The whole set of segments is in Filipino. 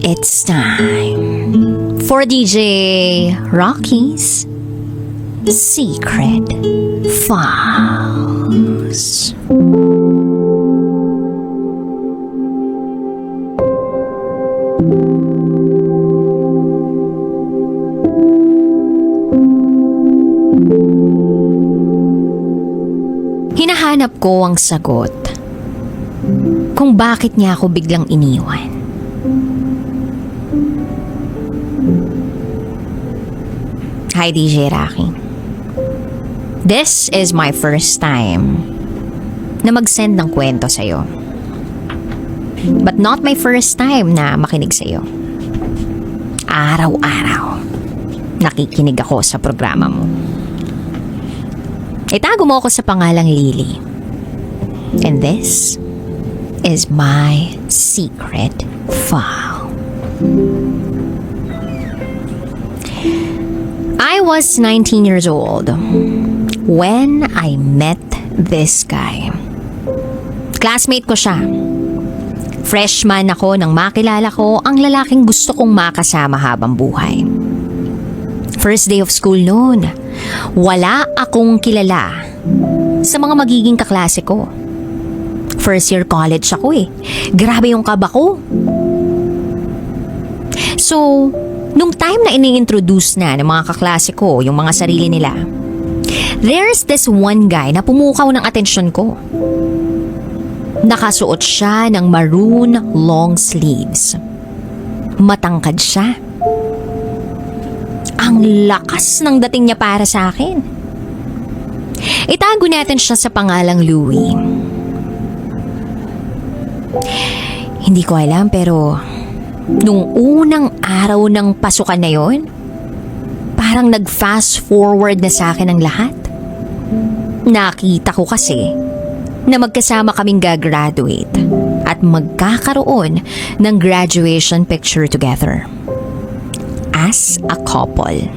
It's time for DJ Rocky's Secret Files. Hinahanap ko ang sagot kung bakit niya ako biglang iniwan. Hi DJ Rocky. This is my first time na mag-send ng kwento sa'yo. But not my first time na makinig sa'yo. Araw-araw nakikinig ako sa programa mo. Itago mo ako sa pangalang Lily. And this is my secret file. I was 19 years old when I met this guy. Classmate ko siya. Freshman ako nang makilala ko ang lalaking gusto kong makasama habang buhay. First day of school noon, wala akong kilala sa mga magiging kaklase ko. First year college ako eh. Grabe yung kaba ko. So, nung time na ini-introduce na ng mga kaklase ko yung mga sarili nila, there's this one guy na pumukaw ng atensyon ko. Nakasuot siya ng maroon long sleeves. Matangkad siya. Ang lakas ng dating niya para sa akin. Itago natin siya sa pangalang Louie. Hindi ko alam pero nung unang araw ng pasukan na yon, parang nag-fast forward na sa akin ang lahat. Nakita ko kasi na magkasama kaming gagraduate at magkakaroon ng graduation picture together as a couple.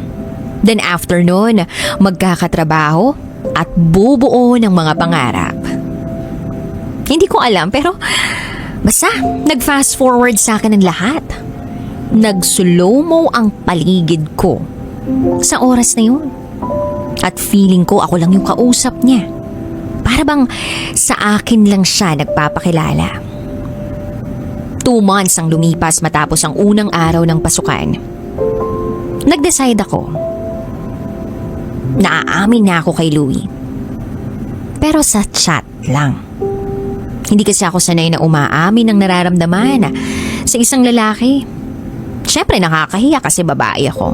Then after nun, magkakatrabaho at bubuo ng mga pangarap. Hindi ko alam pero basta nag-fast forward sa akin ang lahat. Nag-slow-mo ang paligid ko sa oras na yun. At feeling ko ako lang yung kausap niya. Para bang sa akin lang siya nagpapakilala. 2 months ang lumipas matapos ang unang araw ng pasukan. Nag-decide ako. Naaamin na ako kay Louie. Pero sa chat lang. Hindi kasi ako sanay na umaamin ng nararamdaman sa isang lalaki. Siyempre nakakahiya kasi babae ako.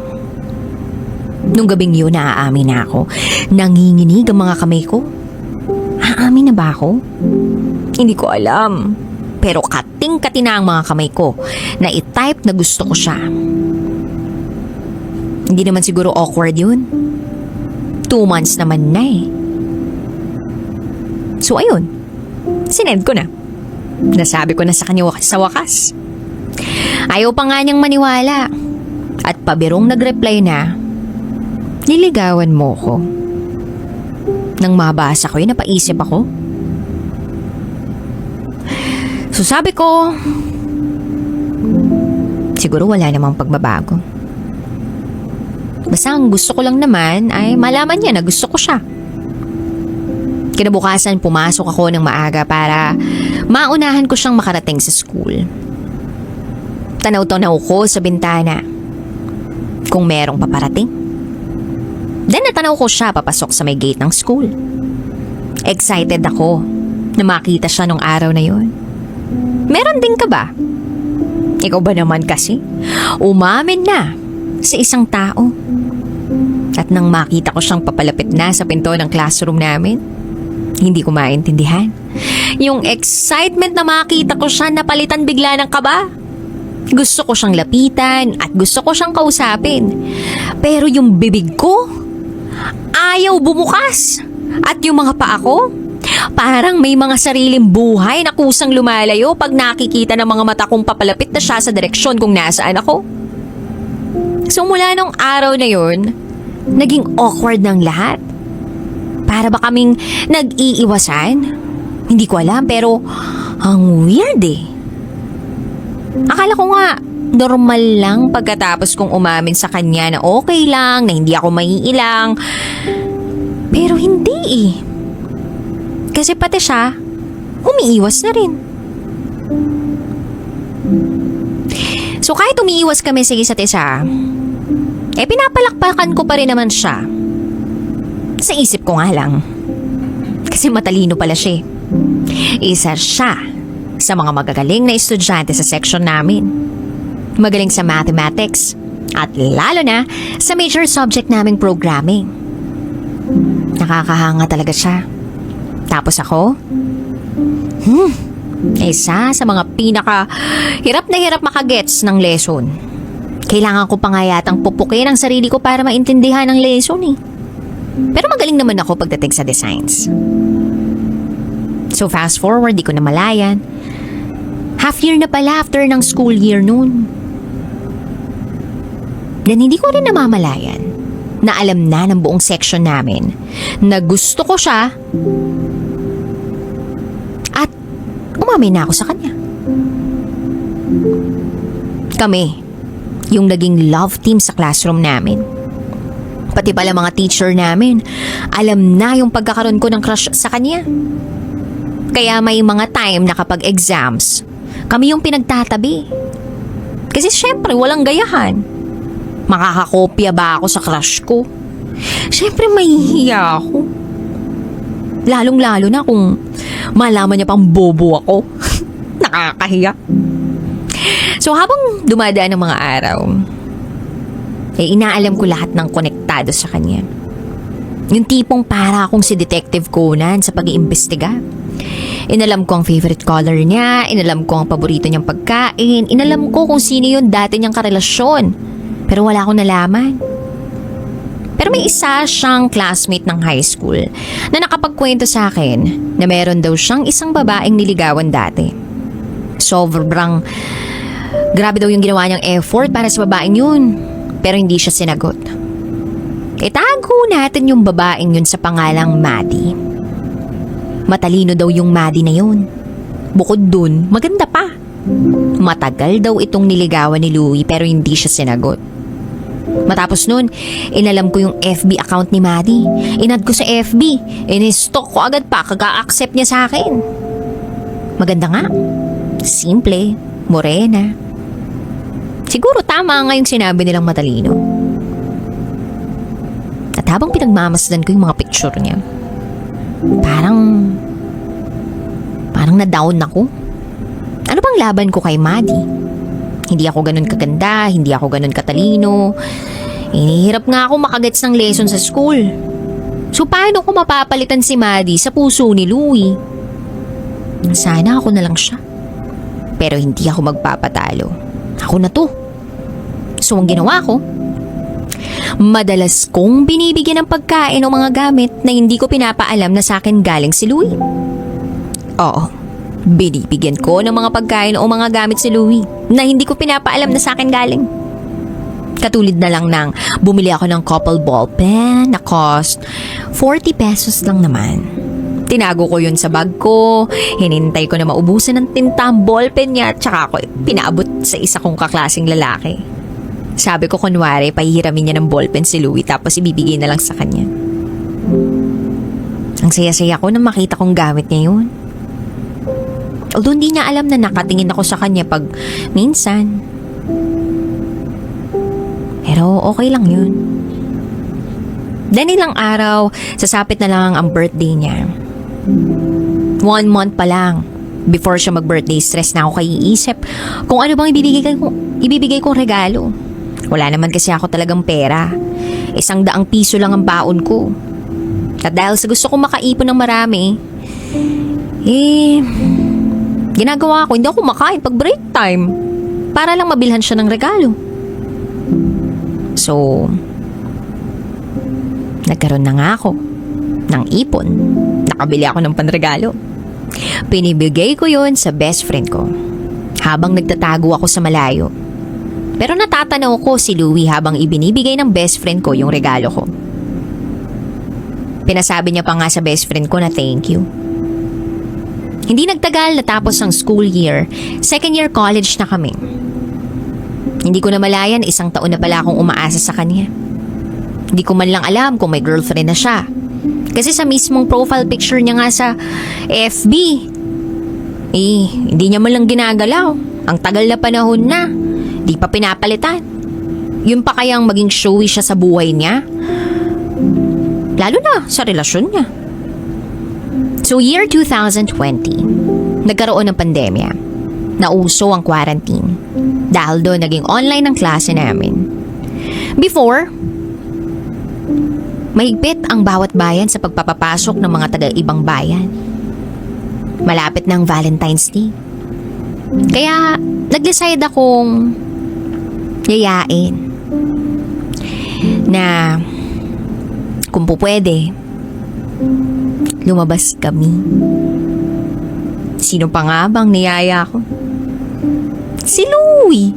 Nung gabing yun naaamin na ako. Nanginginig ang mga kamay ko. Aamin na ba ako? Hindi ko alam. Pero kating-kati na ang mga kamay ko na i-type na gusto ko siya. Hindi naman siguro awkward yun. 2 months naman na eh. So ayun, sinend ko na. Nasabi ko na sa kanya sa wakas. Ayaw pa nga niyang maniwala. At pabirong nag-reply na, niligawan mo ko. Nang mabasa ko yun, napaisip ako. So sabi ko, siguro wala namang pagbabago. Basta ang gusto ko lang naman ay malaman niya na gusto ko siya. Kinabukasan pumasok ako ng maaga para maunahan ko siyang makarating sa school. Tanaw-tanaw ko sa bintana kung merong paparating. Then natanaw ko siya papasok sa may gate ng school. Excited ako na makita siya nung araw na yun. Meron din ka ba? Ikaw ba naman kasi? Umamin na sa isang tao. At nang makita ko siyang papalapit na sa pinto ng classroom namin, hindi ko maintindihan. Yung excitement na makita ko siya napalitan bigla ng kaba. Gusto ko siyang lapitan at gusto ko siyang kausapin. Pero yung bibig ko, ayaw bumukas. At yung mga paa ko, parang may mga sariling buhay na kusang lumalayo pag nakikita ng mga mata kong papalapit na siya sa direksyon kung nasaan ako. So mula nung araw na yun, naging awkward ng lahat. Para ba kaming nag-iiwasan? Hindi ko alam pero ang weird eh. Akala ko nga, normal lang pagkatapos kong umamin sa kanya na okay lang, na hindi ako maiilang. Pero hindi eh. Kasi pati siya, umiiwas na rin. So kahit umiiwas kami sa isa't isa, pinapalakpakan ko pa rin naman siya. Sa isip ko nga lang. Kasi matalino pala siya. Isa siya sa mga magagaling na estudyante sa section namin. Magaling sa mathematics at lalo na sa major subject naming programming. Nakakahanga talaga siya. Tapos ako, isa sa mga hirap na hirap makagets ng lesson. Kailangan ko pa nga yatang pupukin ang sarili ko para maintindihan ang lesson eh. Pero magaling naman ako pagdating sa designs. So fast forward, di ko na malayan. Half year na pala after ng school year noon. Dan hindi ko rin namamalayan na alam na ng buong section namin na gusto ko siya at umamin na ako sa kanya. Kami, yung naging love team sa classroom namin. Pati pala mga teacher namin, alam na yung pagkakaroon ko ng crush sa kanya. Kaya may mga time na kapag exams, kami yung pinagtatabi. Kasi syempre walang gayahan. Makakakopya ba ako sa crush ko? Syempre mahihiya ako. Lalong-lalo na kung malaman niya pang bobo ako. Nakakahiya. So habang dumadaan ang mga araw, inaalam ko lahat ng konektado sa kanya. Yung tipong para akong si Detective Conan sa pag-iimbestiga. Inalam ko ang favorite color niya, inalam ko ang paborito niyang pagkain, inalam ko kung sino yung dati niyang karelasyon. Pero wala akong nalaman. Pero may isa siyang classmate ng high school na nakapagkwento sa akin na meron daw siyang isang babaeng niligawan dati. Sobrang grabe daw yung ginawa niyang effort para sa babaeng yun. Pero hindi siya sinagot. Itago natin yung babaeng yun sa pangalang Maddie. Matalino daw yung Maddie na yun. Bukod dun, maganda pa. Matagal daw itong niligawan ni Louie pero hindi siya sinagot. Matapos nun, inalam ko yung FB account ni Maddie. Inad ko sa FB. Inistalk ko agad pa kaka-accept niya sa akin. Maganda nga. Simple. Morena. Siguro tama nga yung sinabi nilang matalino. At habang pinagmamasdan ko yung mga picture niya, parang na-down ako. Ano bang laban ko kay Maddie? Hindi ako ganun kaganda, hindi ako ganun katalino. Inihirap nga ako makagets ng lesson sa school. So paano ko mapapalitan si Maddie sa puso ni Louie? Sana ako na lang siya. Pero hindi ako magpapatalo. Ako na to. So ang ginawa ko, madalas kong binibigyan ng pagkain o mga gamit na hindi ko pinapaalam na sa akin galing si Louie. Oo, binibigyan ko ng mga pagkain o mga gamit si Louie na hindi ko pinapaalam na sa akin galing. Katulad na lang ng bumili ako ng couple ball pen na cost 40 pesos lang naman. Tinago ko yun sa bag ko, hinintay ko na maubusan ng tinta ang ballpen niya at saka ako pinaabot sa isa kong kaklaseng lalaki. Sabi ko kunwari, pahihiramin niya ng ballpen si Louie tapos ibibigay na lang sa kanya. Ang saya-saya ko nang makita kong gamit niya yun. Although hindi niya alam na nakatingin ako sa kanya pag minsan. Pero okay lang yun. Then ilang araw, sasapit na lang ang birthday niya. 1 month pa lang. Before siya mag-birthday, stress na ako kaiisip kung ano bang ibibigay kong regalo. Wala naman kasi ako talagang pera. 100 piso lang ang baon ko. At dahil sa gusto kong makaipon ng marami, ginagawa ko, hindi ako makain pag break time para lang mabilhan siya ng regalo. So, nagkaroon na nga ako ng ipon. Nakabili ako ng panregalo. Pinibigay ko yon sa best friend ko habang nagtatago ako sa malayo. Pero natatanaw ko si Louie habang ibinibigay ng best friend ko yung regalo ko. Pinasabi niya pa nga sa best friend ko na thank you. Hindi nagtagal natapos ang school year, second year college na kami. Hindi ko na malayan, 1 taon na pala akong umaasa sa kanya. Hindi ko man lang alam kung may girlfriend na siya. Kasi sa mismong profile picture niya nga sa FB, hindi niya man lang ginagalaw. Ang tagal na panahon na, di pa pinapalitan. Yun pa kayang maging showy siya sa buhay niya? Lalo na sa relasyon niya. So year 2020, nagkaroon ng pandemya. Nauso ang quarantine. Dahil doon naging online ang klase namin. Before, mahigpit ang bawat bayan sa pagpapapasok ng mga taga-ibang bayan. Malapit ng Valentine's Day. Kaya nag-decide akong yayain na kung po pwede, lumabas kami. Sino pa nga bang niyaya ko? Si Louie.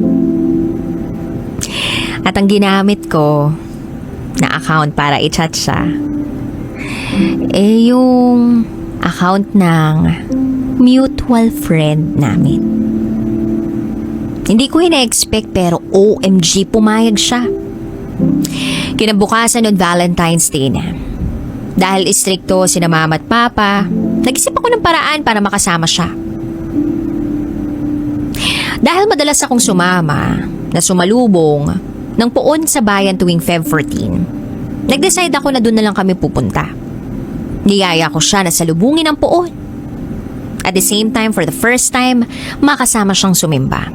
At ang ginamit ko na account para i-chat siya, yung account ng mutual friend namin. Hindi ko ina-expect pero OMG pumayag siya. Kinabukasan noon Valentine's Day na. Dahil istrikto sina mama at papa, nag-isip ako ng paraan para makasama siya. Dahil madalas akong sumama na sumalubong ng poon sa bayan tuwing Feb 14, nag-decide ako na doon na lang kami pupunta. Niyaya ko siya na salubungin ang poon. At the same time, for the first time, makasama siyang sumimba.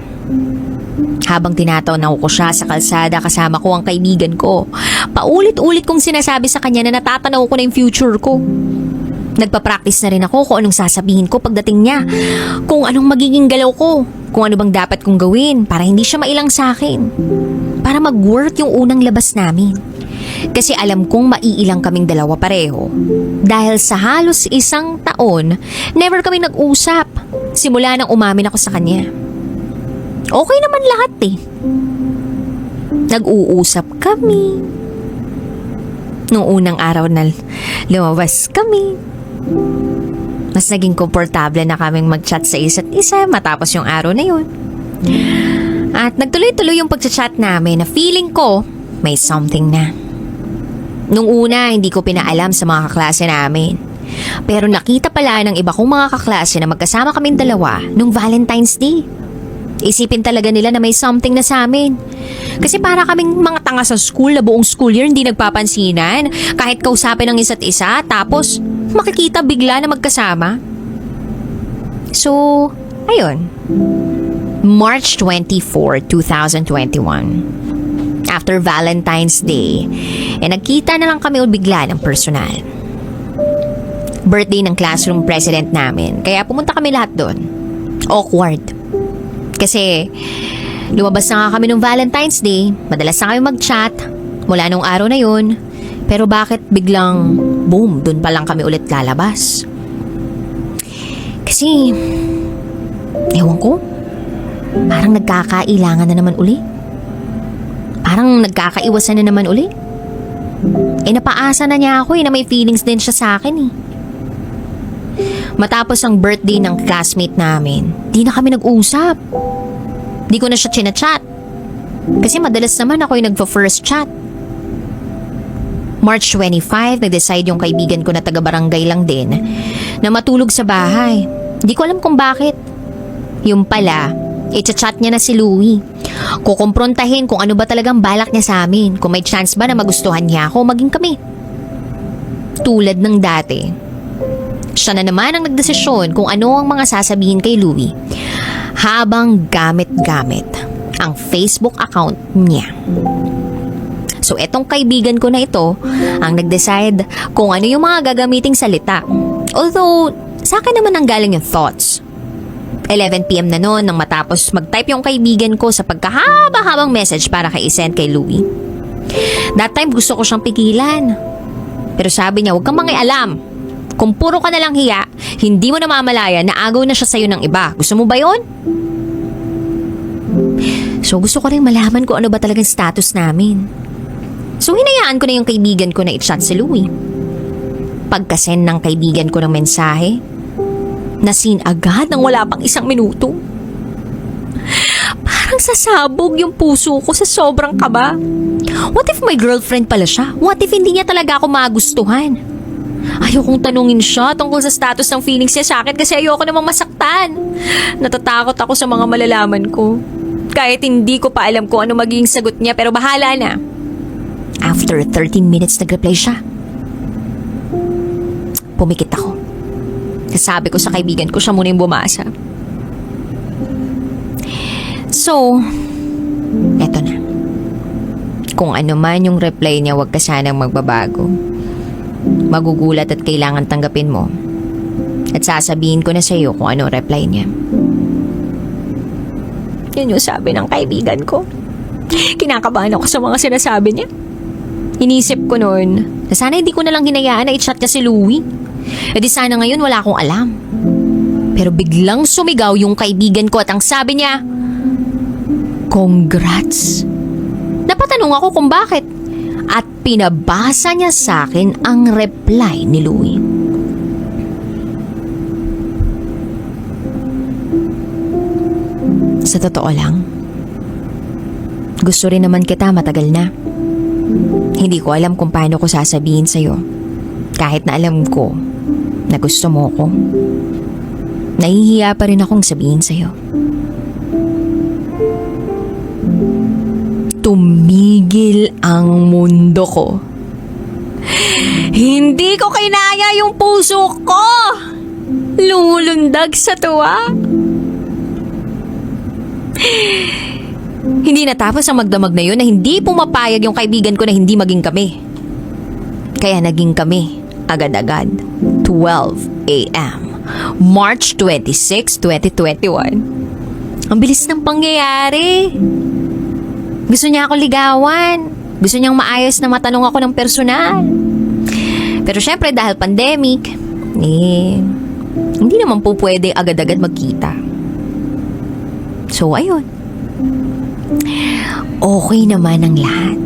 Habang tinatawag ko siya sa kalsada kasama ko ang kaibigan ko, paulit-ulit kong sinasabi sa kanya na natatanaw ko na yung future ko. Nagpa-practice na rin ako kung anong sasabihin ko pagdating niya, kung anong magiging galaw ko, kung ano bang dapat kong gawin para hindi siya mailang sa akin. Para mag-work yung unang labas namin. Kasi alam kong maiilang kaming dalawa pareho. Dahil sa halos 1 taon, never kami nag-usap. Simula nang umamin ako sa kanya. Okay naman lahat eh. Nag-uusap kami. Nung unang araw na lumabas kami, mas naging komportable na kaming mag-chat sa isa't isa matapos yung araw na yun. At nagtuloy-tuloy yung pag-chat namin na feeling ko may something na. Nung una, hindi ko pinaalam sa mga kaklase namin. Pero nakita pala ng iba kong mga kaklase na magkasama kaming dalawa nung Valentine's Day. Isipin talaga nila na may something na sa amin. Kasi para kaming mga tanga sa school na buong school year hindi nagpapansinan kahit kausapin ng isa't isa tapos makikita bigla na magkasama. So, ayun. March 24, 2021. After Valentine's Day, nagkita na lang kami bigla ng personal. Birthday ng classroom president namin, kaya pumunta kami lahat doon. Awkward. Kasi lumabas na nga kami nung Valentine's Day, madalas na kami mag-chat mula nung araw na yun. Pero bakit biglang boom, dun pa lang kami ulit lalabas? Kasi, ewan ko, parang nagkakailangan na naman uli. Parang nagkakaiwasan na naman uli. Napaasa na niya ako na may feelings din siya sa akin eh. Matapos ang birthday ng classmate namin, di na kami nag-usap. Di ko na siya chinachat. Kasi madalas naman ako yung nagpa-first chat. March 25, nag-decide yung kaibigan ko na taga-barangay lang din na matulog sa bahay. Di ko alam kung bakit. Yung pala, i-chat niya na si Louie. Kukumprontahin kung ano ba talagang balak niya sa amin. Kung may chance ba na magustuhan niya ako, maging kami. Tulad ng dati. Siya na naman ang nagdesisyon kung ano ang mga sasabihin kay Louie habang gamit-gamit ang Facebook account niya. So etong kaibigan ko na ito ang nag-decide kung ano yung mga gagamiting salita. Although sa akin naman ang galing yung thoughts. 11 PM na noon nang matapos mag-type yung kaibigan ko sa pagkahaba-habang message para kay isend kay Louie. That time gusto ko siyang pigilan. Pero sabi niya, huwag kang mangialam. Kung puro ka na lang hiya, hindi mo na mamalaya na agaw na siya sa'yo ng iba. Gusto mo ba yun? So gusto ko rin malaman kung ano ba talagang status namin. So hinayaan ko na yung kaibigan ko na i-chat si Louie. Pagkasend ng kaibigan ko ng mensahe, Nasin agad nang wala pang 1 minuto. Parang sasabog yung puso ko sa sobrang kaba. What if my girlfriend pala siya? What if hindi niya talaga ako magustuhan? Ayokong tanungin siya tungkol sa status ng feelings niya sa akin kasi ayoko namang masaktan. Natatakot ako sa mga malalaman ko. Kahit hindi ko pa alam kung ano magiging sagot niya, pero bahala na. After 13 minutes nag-reply siya. Pumikit ako. Sabi ko sa kaibigan ko, siya muna yung bumasa. So, eto na. Kung ano man yung reply niya, huwag ka sanang magbabago. Magugulat at kailangan tanggapin mo. At sasabihin ko na sa iyo kung ano reply niya. Yun yung sabi ng kaibigan ko. Kinakabahan ako sa mga sinasabi niya. Inisip ko noon na sana hindi ko nalang hinayaan na i-chat niya si Louie. E di sana ngayon wala akong alam. Pero biglang sumigaw yung kaibigan ko at ang sabi niya, "Congrats!" Napatanong ako kung bakit. At pinabasa niya sa akin ang reply ni Louie. Sa totoo lang, gusto rin naman kita matagal na. Hindi ko alam kung paano ko sasabihin sa'yo. Kahit na alam ko na gusto mo ko. Nahihiya pa rin akong sabihin sa'yo. Tumigil ang mundo ko. Hindi ko kinaya yung puso ko. Lumulundag sa tuwa. Hindi natapos ang magdamag na yun na hindi pumapayag yung kaibigan ko na hindi maging kami. Kaya naging kami agad-agad. 12 a.m. March 26, 2021. Ang bilis ng pangyayari. Gusto niya ako ligawan. Gusto niyang maayos na matanong ako ng personal. Pero syempre dahil pandemic, hindi naman po pwede agad-agad magkita. So ayun. Okay naman ang lahat.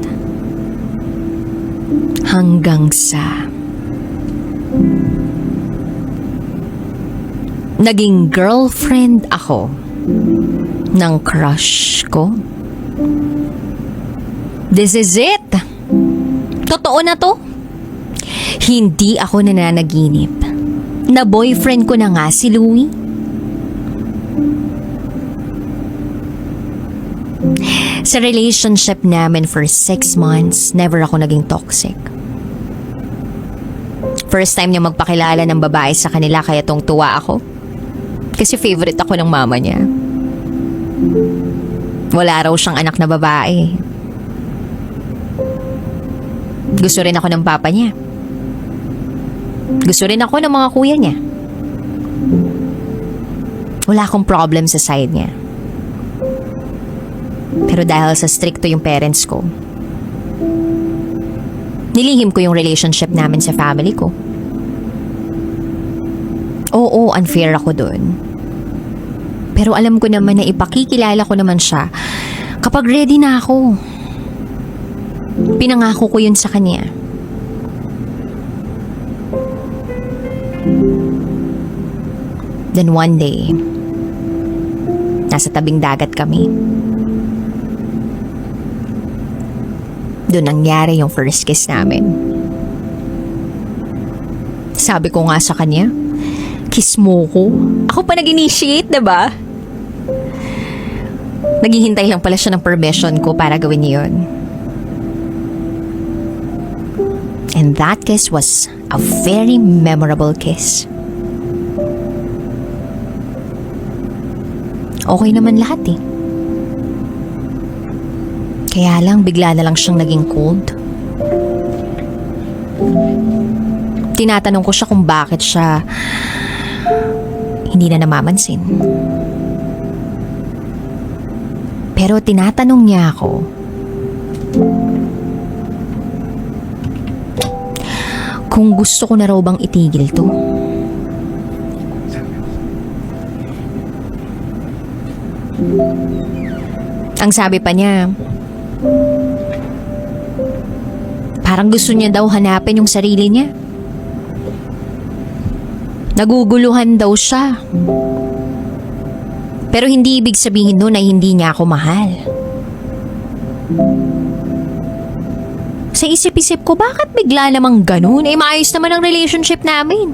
Hanggang sa naging girlfriend ako ng crush ko. This is it. Totoo na to. Hindi ako nananaginip. Na boyfriend ko na nga si Louie. Sa relationship namin for 6 months, never ako naging toxic. First time niya magpakilala ng babae sa kanila kaya tuwa ako. Kasi favorite ako ng mama niya. Wala raw siyang anak na babae. Gusto rin ako ng papa niya. Gusto rin ako ng mga kuya niya. Wala akong problem sa side niya. Pero dahil sa stricto yung parents ko, nilihim ko yung relationship namin sa family ko. Oo, unfair ako dun. Pero alam ko naman na ipakikilala ko naman siya kapag ready na ako. Pinangako ko yun sa kanya. Then one day, nasa tabing dagat kami. Doon nangyari yung first kiss namin. Sabi ko nga sa kanya, kiss mo ko. Ako pa nag-initiate, diba? Naghihintay lang pala siya ng permission ko para gawin niya yun. And that kiss was a very memorable kiss. Okay naman lahat eh. Kaya lang bigla na lang siyang naging cold. Tinatanong ko siya kung bakit siya hindi na namamansin. Pero tinatanong niya ako kung gusto ko na raw bang itigil to. Ang sabi pa niya, parang gusto niya daw hanapin yung sarili niya. Naguguluhan daw siya. Pero hindi ibig sabihin nun na hindi niya ako mahal. Sa isip-isip ko, bakit bigla namang ganun? Maayos naman ang relationship namin.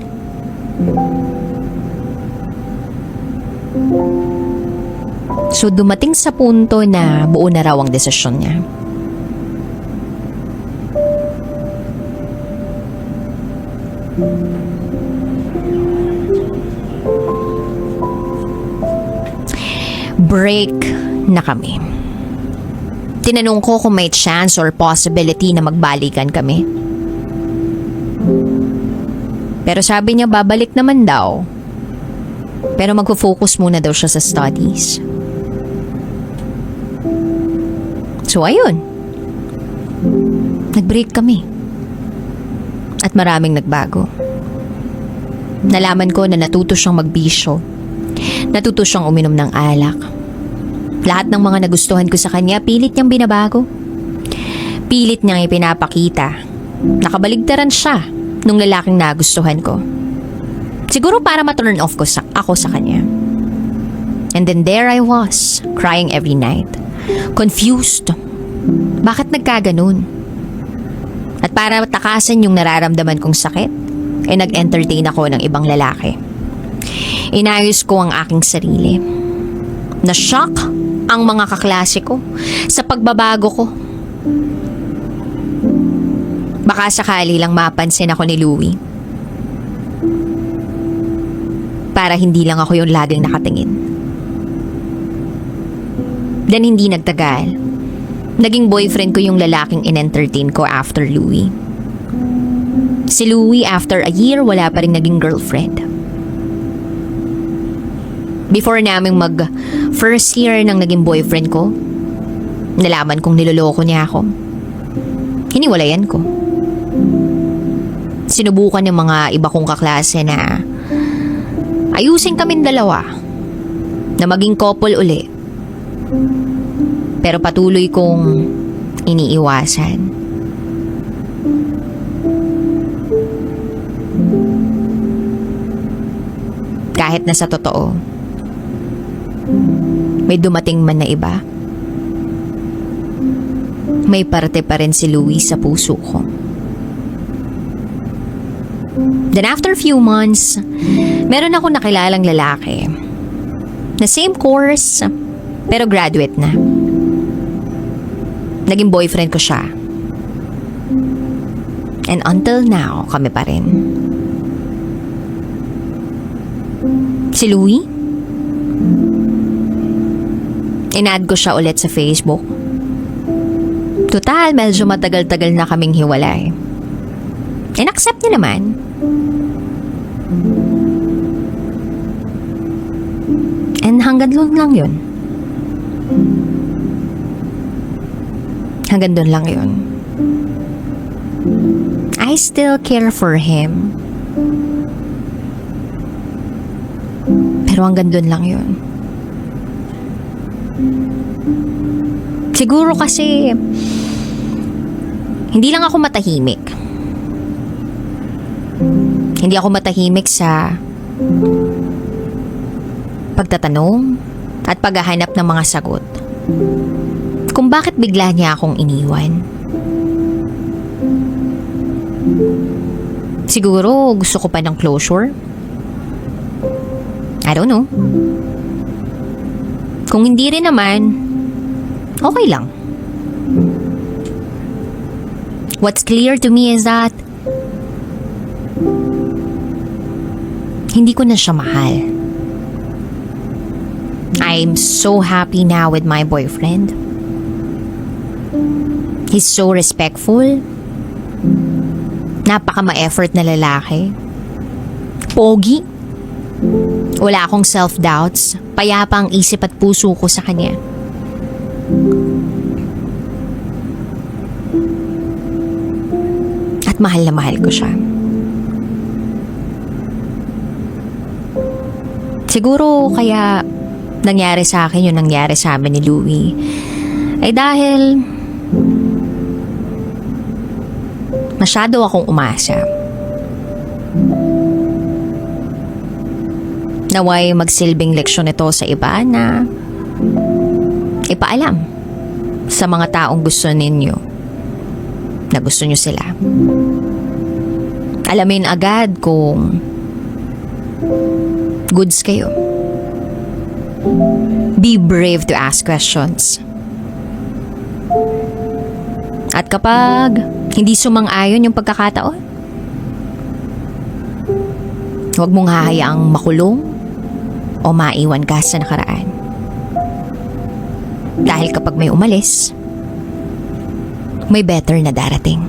So dumating sa punto na buo na raw ang desisyon niya. Break na kami. Tinanong ko kung may chance or possibility na magbalikan kami. Pero sabi niya babalik naman daw. Pero magfo-focus muna daw siya sa studies. So ayun. Nag-break kami. At maraming nagbago. Nalaman ko na natuto siyang magbisyo. Natuto siyang uminom ng alak. Lahat ng mga nagustuhan ko sa kanya, pilit niyang binabago. Pilit niyang ipinapakita. Nakabaligtaran siya nung lalaking nagustuhan ko. Siguro para ma-turn off ako sa kanya. And then there I was, crying every night. Confused. Bakit nagkaganon? At para takasan yung nararamdaman kong sakit, nag-entertain ako ng ibang lalaki. Inayos ko ang aking sarili. Na-shock ang mga kaklase ko sa pagbabago ko. Baka sakali lang mapansin ako ni Louie. Para hindi lang ako yung laging nakatingin. Then hindi nagtagal. Naging boyfriend ko yung lalaking in-entertain ko after Louie. Si Louie after a year wala pa rin naging girlfriend. Before naming mag first year nang naging boyfriend ko, nalaman kong niloloko niya ako. Hiniwalayan ko. Sinubukan ng mga iba kong kaklase na ayusin kaming dalawa, na maging couple uli. Pero patuloy kong iniiwasan. Kahit na sa totoo, may dumating man na iba, may parte pa rin si Louie sa puso ko. Then after few months, meron ako nakilalang lalaki na same course pero graduate na. Naging boyfriend ko siya. And until now, kami pa rin. Si Louie, in-add ko siya ulit sa Facebook. Total, medyo matagal-tagal na kaming hiwalay. In-accept niya naman. And hanggang doon lang yun. Hanggang doon lang yun. I still care for him. Pero hanggang doon lang yun. Siguro kasi hindi lang ako matahimik. Hindi ako matahimik sa pagtatanong at paghahanap ng mga sagot kung bakit bigla niya akong iniwan. Siguro gusto ko pa ng closure. I don't know. Kung hindi rin naman, okay lang. What's clear to me is that hindi ko na siya mahal. I'm so happy now with my boyfriend. He's so respectful. Napaka-ma-effort na lalaki. Pogi. Wala akong self-doubts. Payapa ang isip at puso ko sa kanya. At mahal na mahal ko siya. Siguro kaya nangyari sa akin yung nangyari sa amin ni Louie ay dahil masyado akong umasa. Naway magsilbing leksyon ito sa iba na ipaalam sa mga taong gusto ninyo na gusto nyo sila. Alamin agad kung goods kayo. Be brave to ask questions. At kapag hindi sumang-ayon yung pagkakataon, huwag mong hahayaang makulong o maiwan ka sa nakaraan. Dahil kapag may umalis, may better na darating.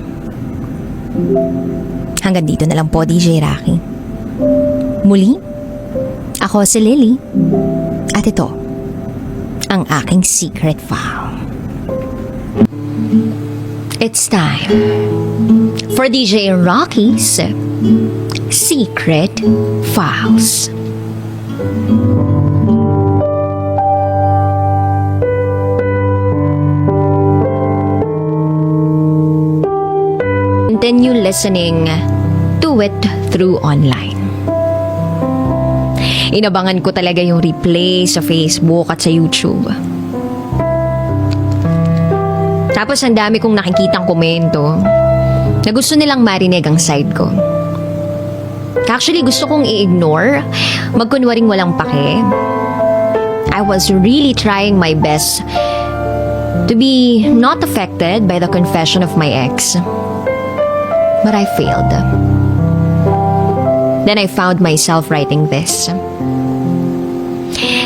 Hanggang dito na lang po, DJ Rocky. Muli, ako si Lily. At ito, ang aking secret file. It's time for DJ Rocky's Secret Files. Continue listening to it through online. Inabangan ko talaga yung replay sa Facebook at sa YouTube. Tapos ang dami kong nakikitang komento na gusto nilang marinig ang side ko. Actually, gusto kong i-ignore, magkunwaring walang pake. I was really trying my best to be not affected by the confession of my ex. But I failed. Then I found myself writing this.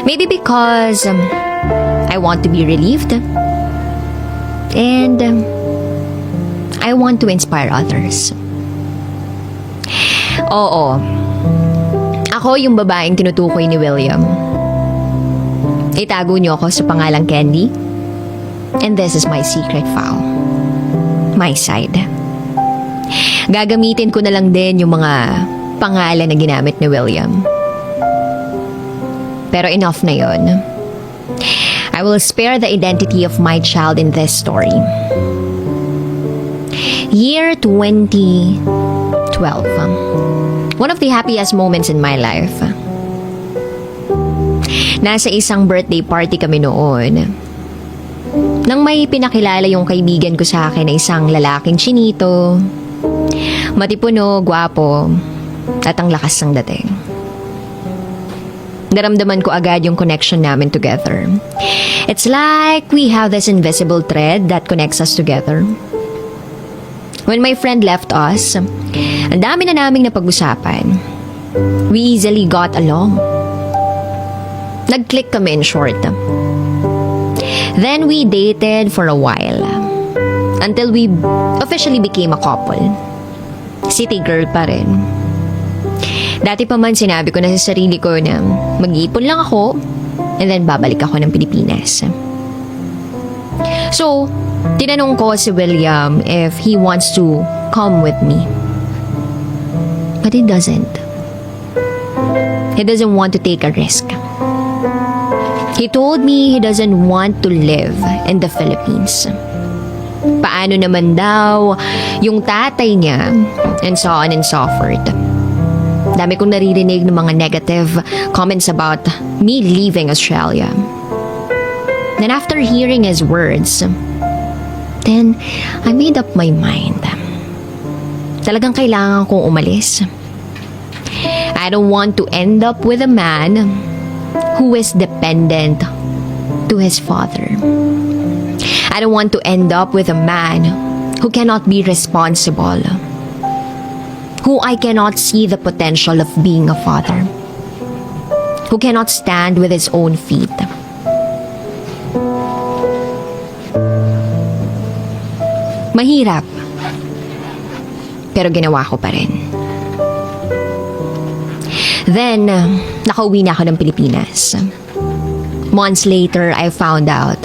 Maybe because I want to be relieved. And I want to inspire others. Oo. Ako yung babaeng tinutukoy ni William. Itago niyo ako sa pangalang Candy. And this is my secret file. My side. Gagamitin ko na lang din yung mga pangalan na ginamit ni William. Pero enough na yon. I will spare the identity of my child in this story. Year 2012. One of the happiest moments in my life. Nasa isang birthday party kami noon. Nang may pinakilala yung kaibigan ko sa akin na isang lalaking chinito, matipuno, gwapo, at ang lakas ng dating. Naramdaman ko agad yung connection namin together. It's like we have this invisible thread that connects us together. When my friend left us, ang dami na naming napag-usapan. We easily got along. Nag-click kami in short. Then we dated for a while. Until we officially became a couple. City girl pa rin. Dati pa man sinabi ko na sa sarili ko na mag-iipon lang ako and then babalik ako ng Pilipinas. So, tinanong ko si William if he wants to come with me. But he doesn't. He doesn't want to take a risk. He told me he doesn't want to live in the Philippines. Paano naman daw yung tatay niya and so on and so forth. Dami kong naririnig ng mga negative comments about me leaving Australia. Then after hearing his words, then I made up my mind. Talagang kailangan kong umalis. I don't want to end up with a man who is dependent to his father. I don't want to end up with a man who cannot be responsible, who I cannot see the potential of being a father, who cannot stand with his own feet. Mahirap, pero ginawa ko pa rin. Then, nakauwi na ako ng Pilipinas. Months later, I found out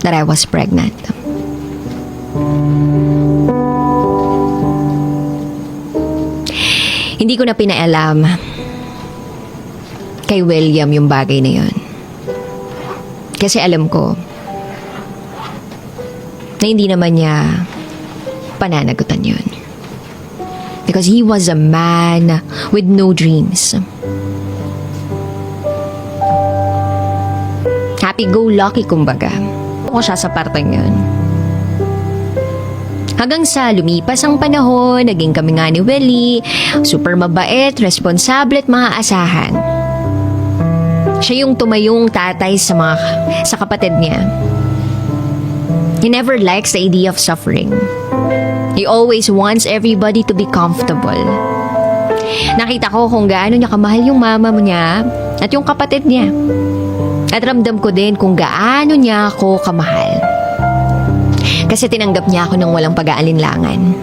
that I was pregnant. Hindi ko na pinaalam kay William yung bagay na yun. Kasi alam ko na hindi naman niya pananagutan yun. Because he was a man with no dreams. happy-go-lucky kumbaga. Ako siya sa parteng yun. Hanggang sa lumipas ang panahon, naging kami nga ni Welly, super mabait, responsable at maaasahan. Siya yung tumayong tatay sa kapatid niya. He never likes the idea of suffering. He always wants everybody to be comfortable. Nakita ko kung gaano niya kamahal yung mama niya at yung kapatid niya. At ramdam ko din kung gaano niya ako kamahal. Kasi tinanggap niya ako ng walang pag-aalinlangan.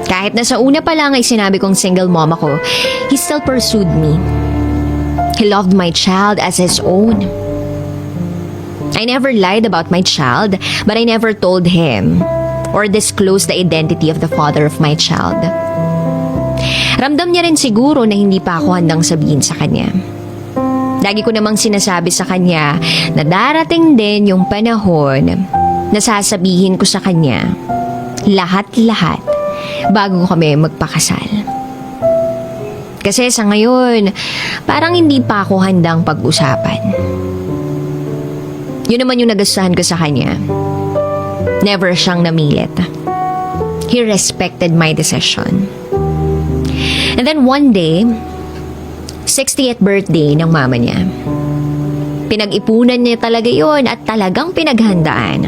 Kahit na sa una pa lang ay sinabi kong single mom ako, he still pursued me. He loved my child as his own. I never lied about my child, but I never told him or disclosed the identity of the father of my child. Ramdam niya rin siguro na hindi pa ako handang sabihin sa kanya. Lagi ko namang sinasabi sa kanya na darating din yung panahon na sasabihin ko sa kanya lahat-lahat bago kami magpakasal. Kasi sa ngayon, parang hindi pa ako handang pag-usapan. Yun naman yung nagustuhan ko sa kanya. Never siyang namilit. He respected my decision. And then one day, 60th birthday ng mama niya. Pinag-ipunan niya talaga yun at talagang pinaghandaan.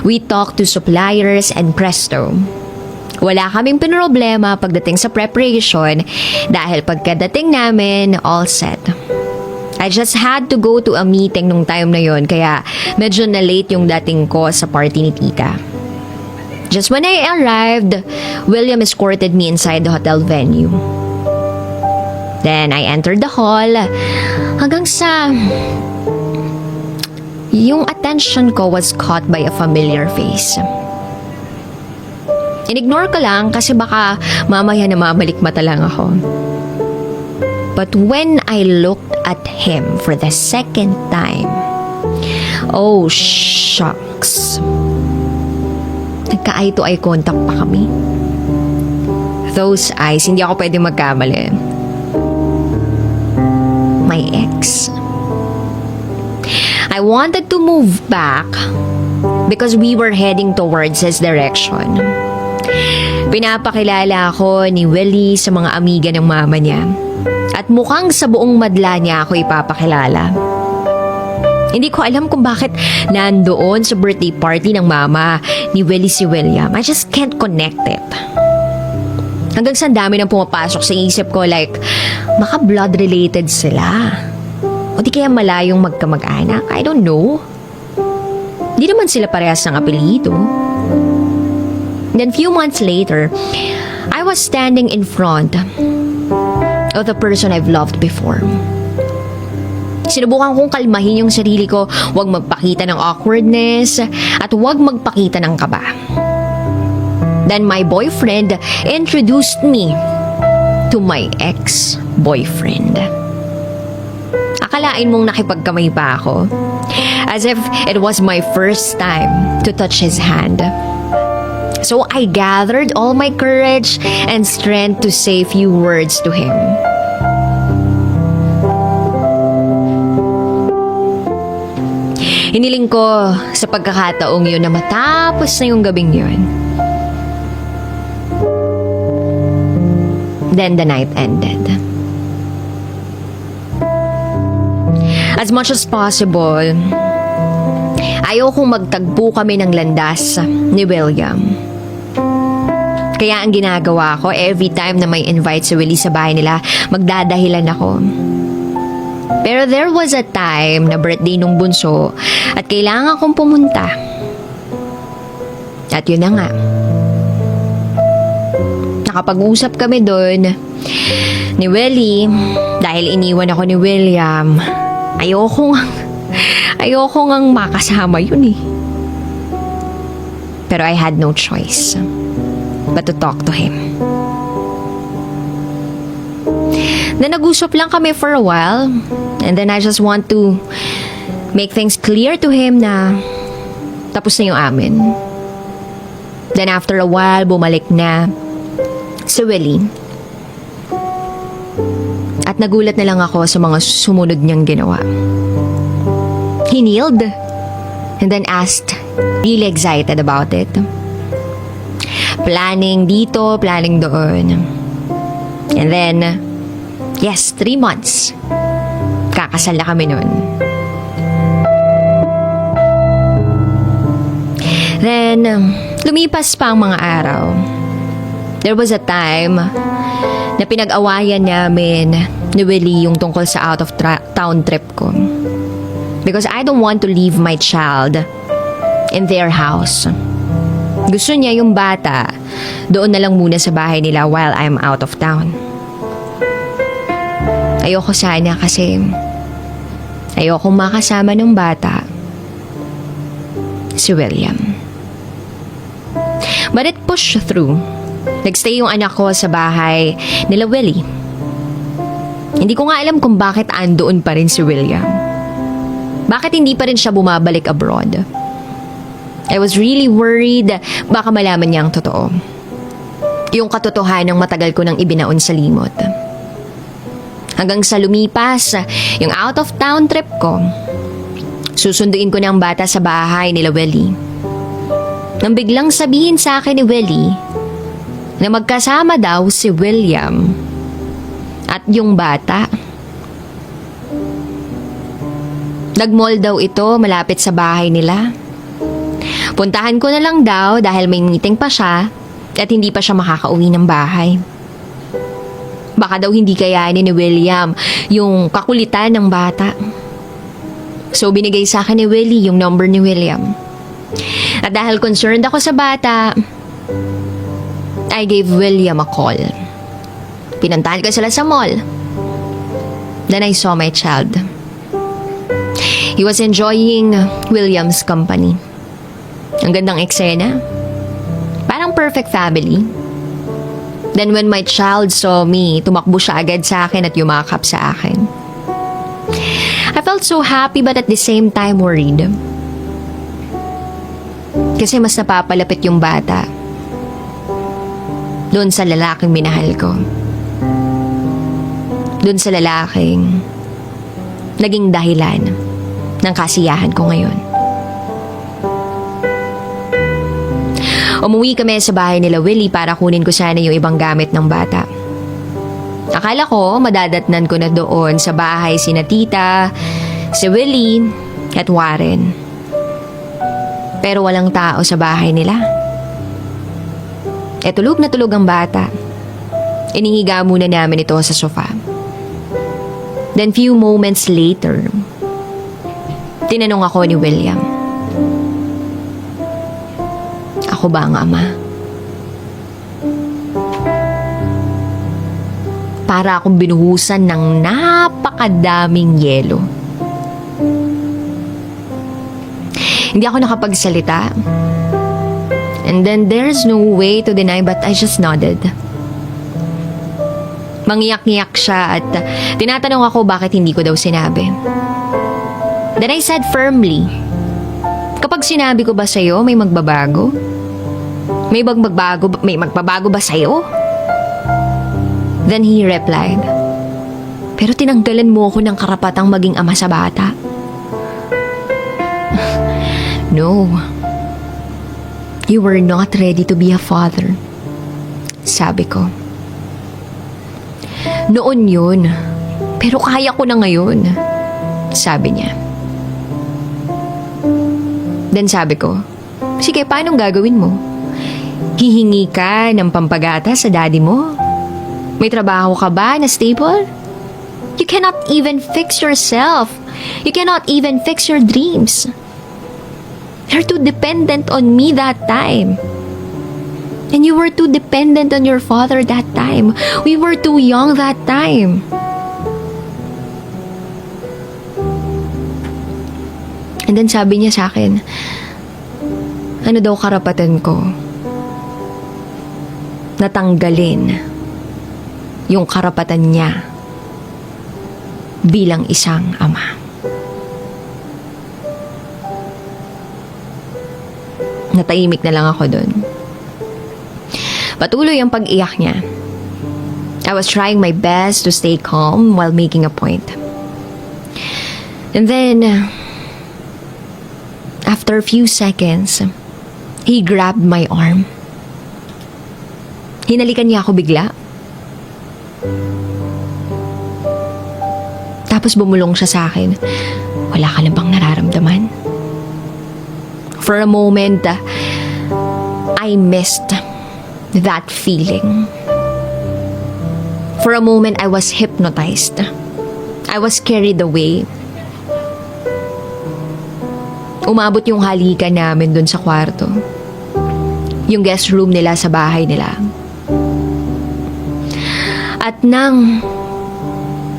We talked to suppliers and presto. Wala kaming pinroblema pagdating sa preparation dahil pagkadating namin, all set. I just had to go to a meeting nung time na yon kaya medyo na-late yung dating ko sa party ni tita. Just when I arrived, William escorted me inside the hotel venue. Then I entered the hall hanggang sa yung attention ko was caught by a familiar face. Inignore ko lang kasi baka mamaya na mabalik mata lang ako. But when I looked at him for the second time, oh shucks. Nagka-eye to eye contact pa kami. Those eyes, hindi ako pwede magkamali. My ex. I wanted to move back because we were heading towards his direction. Pinapakilala ako ni Welly sa mga amiga ng mama niya. At mukhang sa buong madla niya ako ipapakilala. Hindi ko alam kung bakit nandoon sa birthday party ng mama ni Welly si William. I just can't connect it. Hanggang sa dami nang pumapasok sa isip ko like, baka blood related sila. O di kaya malayong magkamag-anak. I don't know. Di naman sila parehas ng apelyido. Then few months later, I was standing in front of the person I've loved before. Sinubukan kong kalmahin yung sarili ko, huwag magpakita ng awkwardness at huwag magpakita ng kaba. Then my boyfriend introduced me to my ex-boyfriend. Akalain mong nakipagkamay pa ako, as if it was my first time to touch his hand. So I gathered all my courage and strength to say few words to him. Hiniling ko sa pagkakataong yun na matapos na yung gabing yun. Then the night ended. As much as possible, ayaw kong magtagpo kami ng landas ni William. Kaya ang ginagawa ko, every time na may invite si Willie sa bahay nila, magdadahilan ako. Pero there was a time na birthday nung bunso at kailangan kong pumunta. At yun na nga. Nakapag-usap kami doon ni Willie dahil iniwan ako ni William. Ayoko ngang makasama yun eh. Pero I had no choice but to talk to him. Then nag-usap lang kami for a while and then I just want to make things clear to him na tapos na yung amin. Then after a while, bumalik na si Willie. At nagulat na lang ako sa mga sumunod niyang ginawa. He kneeled and then asked, really excited about it. Planning dito, planning doon. And then, yes, 3 months. Kakasal na kami nun. Then, lumipas pa ang mga araw. There was a time na pinag-awayan namin ni Willie yung tungkol sa out-of-town trip ko. Because I don't want to leave my child in their house. Gusto niya yung bata, doon na lang muna sa bahay nila while I'm out of town. Ayoko sana kasi ayoko makasama ng bata si William. But it pushed through. Nagstay yung anak ko sa bahay nila Willie. Hindi ko nga alam kung bakit andoon pa rin si William. Bakit hindi pa rin siya bumabalik abroad? I was really worried baka malaman niya ang totoo. Yung katotohanan ng matagal ko nang ibinaon sa limot. Hanggang sa lumipas yung out of town trip ko, susunduin ko ng bata sa bahay nila Willie. Nang biglang sabihin sa akin ni Willie na magkasama daw si William at yung bata. Nag-mall daw ito malapit sa bahay nila. Puntahan ko na lang daw dahil may meeting pa siya at hindi pa siya makakauwi ng bahay. Baka daw hindi kayanin ni William yung kakulitan ng bata. So binigay sa akin ni Willie yung number ni William. At dahil concerned ako sa bata, I gave William a call. Pinuntahan ko sila sa mall. Then I saw my child. He was enjoying William's company. Ang gandang eksena. Parang perfect family. Then when my child saw me, tumakbo siya agad sa akin at yumakap sa akin. I felt so happy but at the same time worried. Kasi mas napapalapit yung bata doon sa lalaking minahal ko. Doon sa lalaking naging dahilan ng kasiyahan ko ngayon. Umuwi kami sa bahay nila Willie para kunin ko sana yung ibang gamit ng bata. Akala ko madadatnan ko na doon sa bahay sina tita, si Willie at Warren. Pero walang tao sa bahay nila. E tulog na tulog ang bata. Inihiga muna namin ito sa sofa. Then few moments later, tinanong ako ni William, ako ba ang ama? Para akong binuhusan ng napakadaming yelo. Hindi ako nakapagsalita. And then there's no way to deny but I just nodded. Mangiyak-ngiyak siya at tinatanong ako bakit hindi ko daw sinabi. Then I said firmly, kapag sinabi ko ba sa'yo may magbabago? May magbabago ba sa'yo? Then he replied, pero tinanggalan mo ako ng karapatang maging ama sa bata. No. You were not ready to be a father. Sabi ko. Noon yun. Pero kaya ko na ngayon. Sabi niya. Then sabi ko, sige, paanong gagawin mo? Hihingi ka ng pampagata sa daddy mo? May trabaho ka ba na stable? You cannot even fix yourself. You cannot even fix your dreams. You're too dependent on me that time. And you were too dependent on your father that time. We were too young that time. And then sabi niya sa akin, ano daw karapatan ko? Natanggalin yung karapatan niya bilang isang ama. Natahimik na lang ako dun. Patuloy ang pag-iyak niya. I was trying my best to stay calm while making a point. And then, After a few seconds, he grabbed my arm. Hinalikan niya ako bigla. Tapos bumulong siya sa akin. Wala ka na bang nararamdaman? For a moment, I missed that feeling. For a moment, I was hypnotized. I was carried away. Umabot yung halikan namin dun sa kwarto. Yung guest room nila sa bahay nila. At nang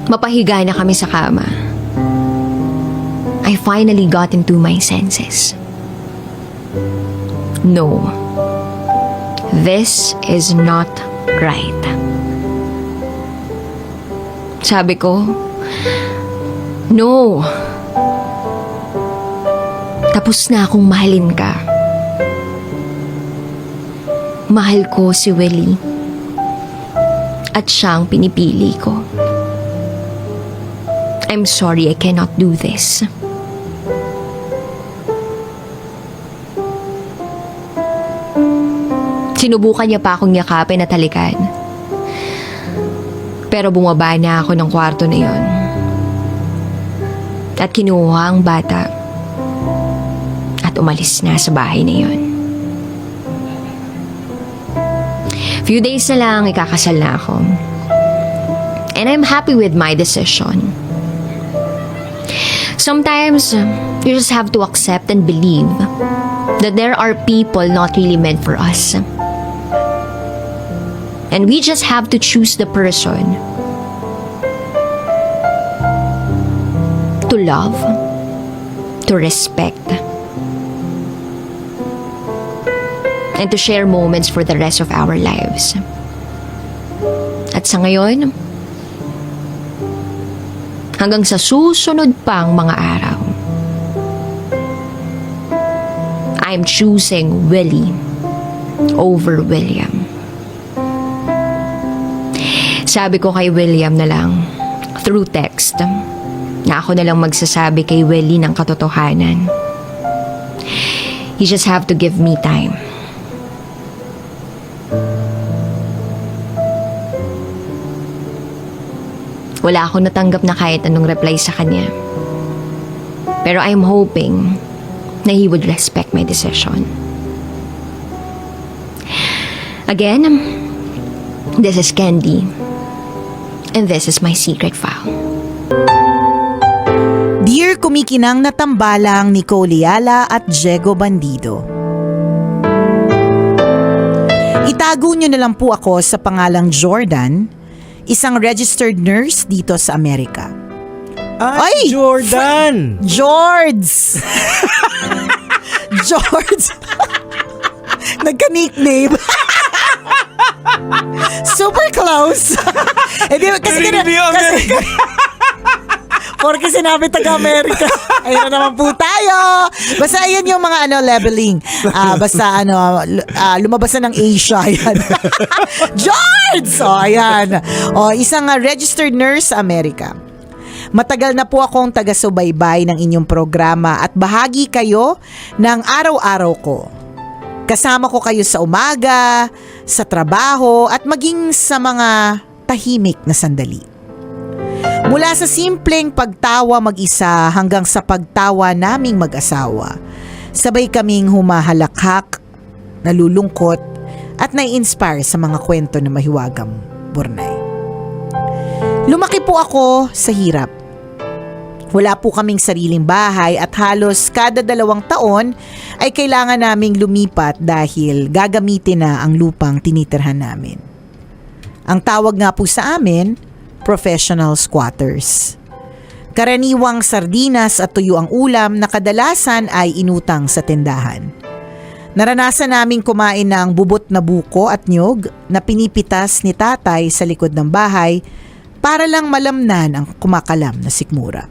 mapahiga na kami sa kama, I finally got into my senses. No. This is not right. Sabi ko, no. Tapos na akong mahalin ka. Mahal ko si Willie. At siya ang pinipili ko. I'm sorry I cannot do this. Sinubukan niya pa akong yakapin at halikan. Pero bumaba na ako ng kwarto na yon. At kinuha ang bata. At umalis na sa bahay na yon. Few days na lang ikakasal na ako. And I'm happy with my decision. Sometimes, you just have to accept and believe that there are people not really meant for us. And we just have to choose the person to love, to respect, and to share moments for the rest of our lives. At sa ngayon, hanggang sa susunod pang mga araw, I'm choosing Willie over William. Sabi ko kay William na lang, through text, na ako na lang magsasabi kay Willie ng katotohanan. You just have to give me time. Wala akong natanggap na kahit anong reply sa kanya. Pero I'm hoping na he would respect my decision. Again, this is Candy. And this is my secret file. Dear kumikinang na tambalang Nicole Liala at Diego Bandido. Itago niyo na lang po ako sa pangalang Jordan, isang registered nurse dito sa Amerika. Ay, Jordan! George! George! Nagka-nickname. Super close. Kasi Porque sinabi taga-Amerika. Ayun na naman po tayo. Basta ayun yung mga leveling. Basta lumabas na ng Asia. Ayan. George! Ayan. Isang registered nurse sa Amerika. Matagal na po akong taga-subaybay ng inyong programa at bahagi kayo ng araw-araw ko. Kasama ko kayo sa umaga, sa trabaho at maging sa mga tahimik na sandali. Mula sa simpleng pagtawa mag-isa hanggang sa pagtawa naming mag-asawa, sabay kaming humahalakhak, nalulungkot at nai-inspire sa mga kwento na mahiwagang burnay. Lumaki po ako sa hirap. Wala po kaming sariling bahay at halos kada 2 taon ay kailangan naming lumipat dahil gagamitin na ang lupang tinitirhan namin. Ang tawag nga po sa amin, professional squatters. Karaniwang sardinas at tuyo ang ulam na kadalasan ay inutang sa tindahan. Naranasan naming kumain ng bubot na buko at nyog na pinipitas ni tatay sa likod ng bahay para lang malamnan ang kumakalam na sikmura.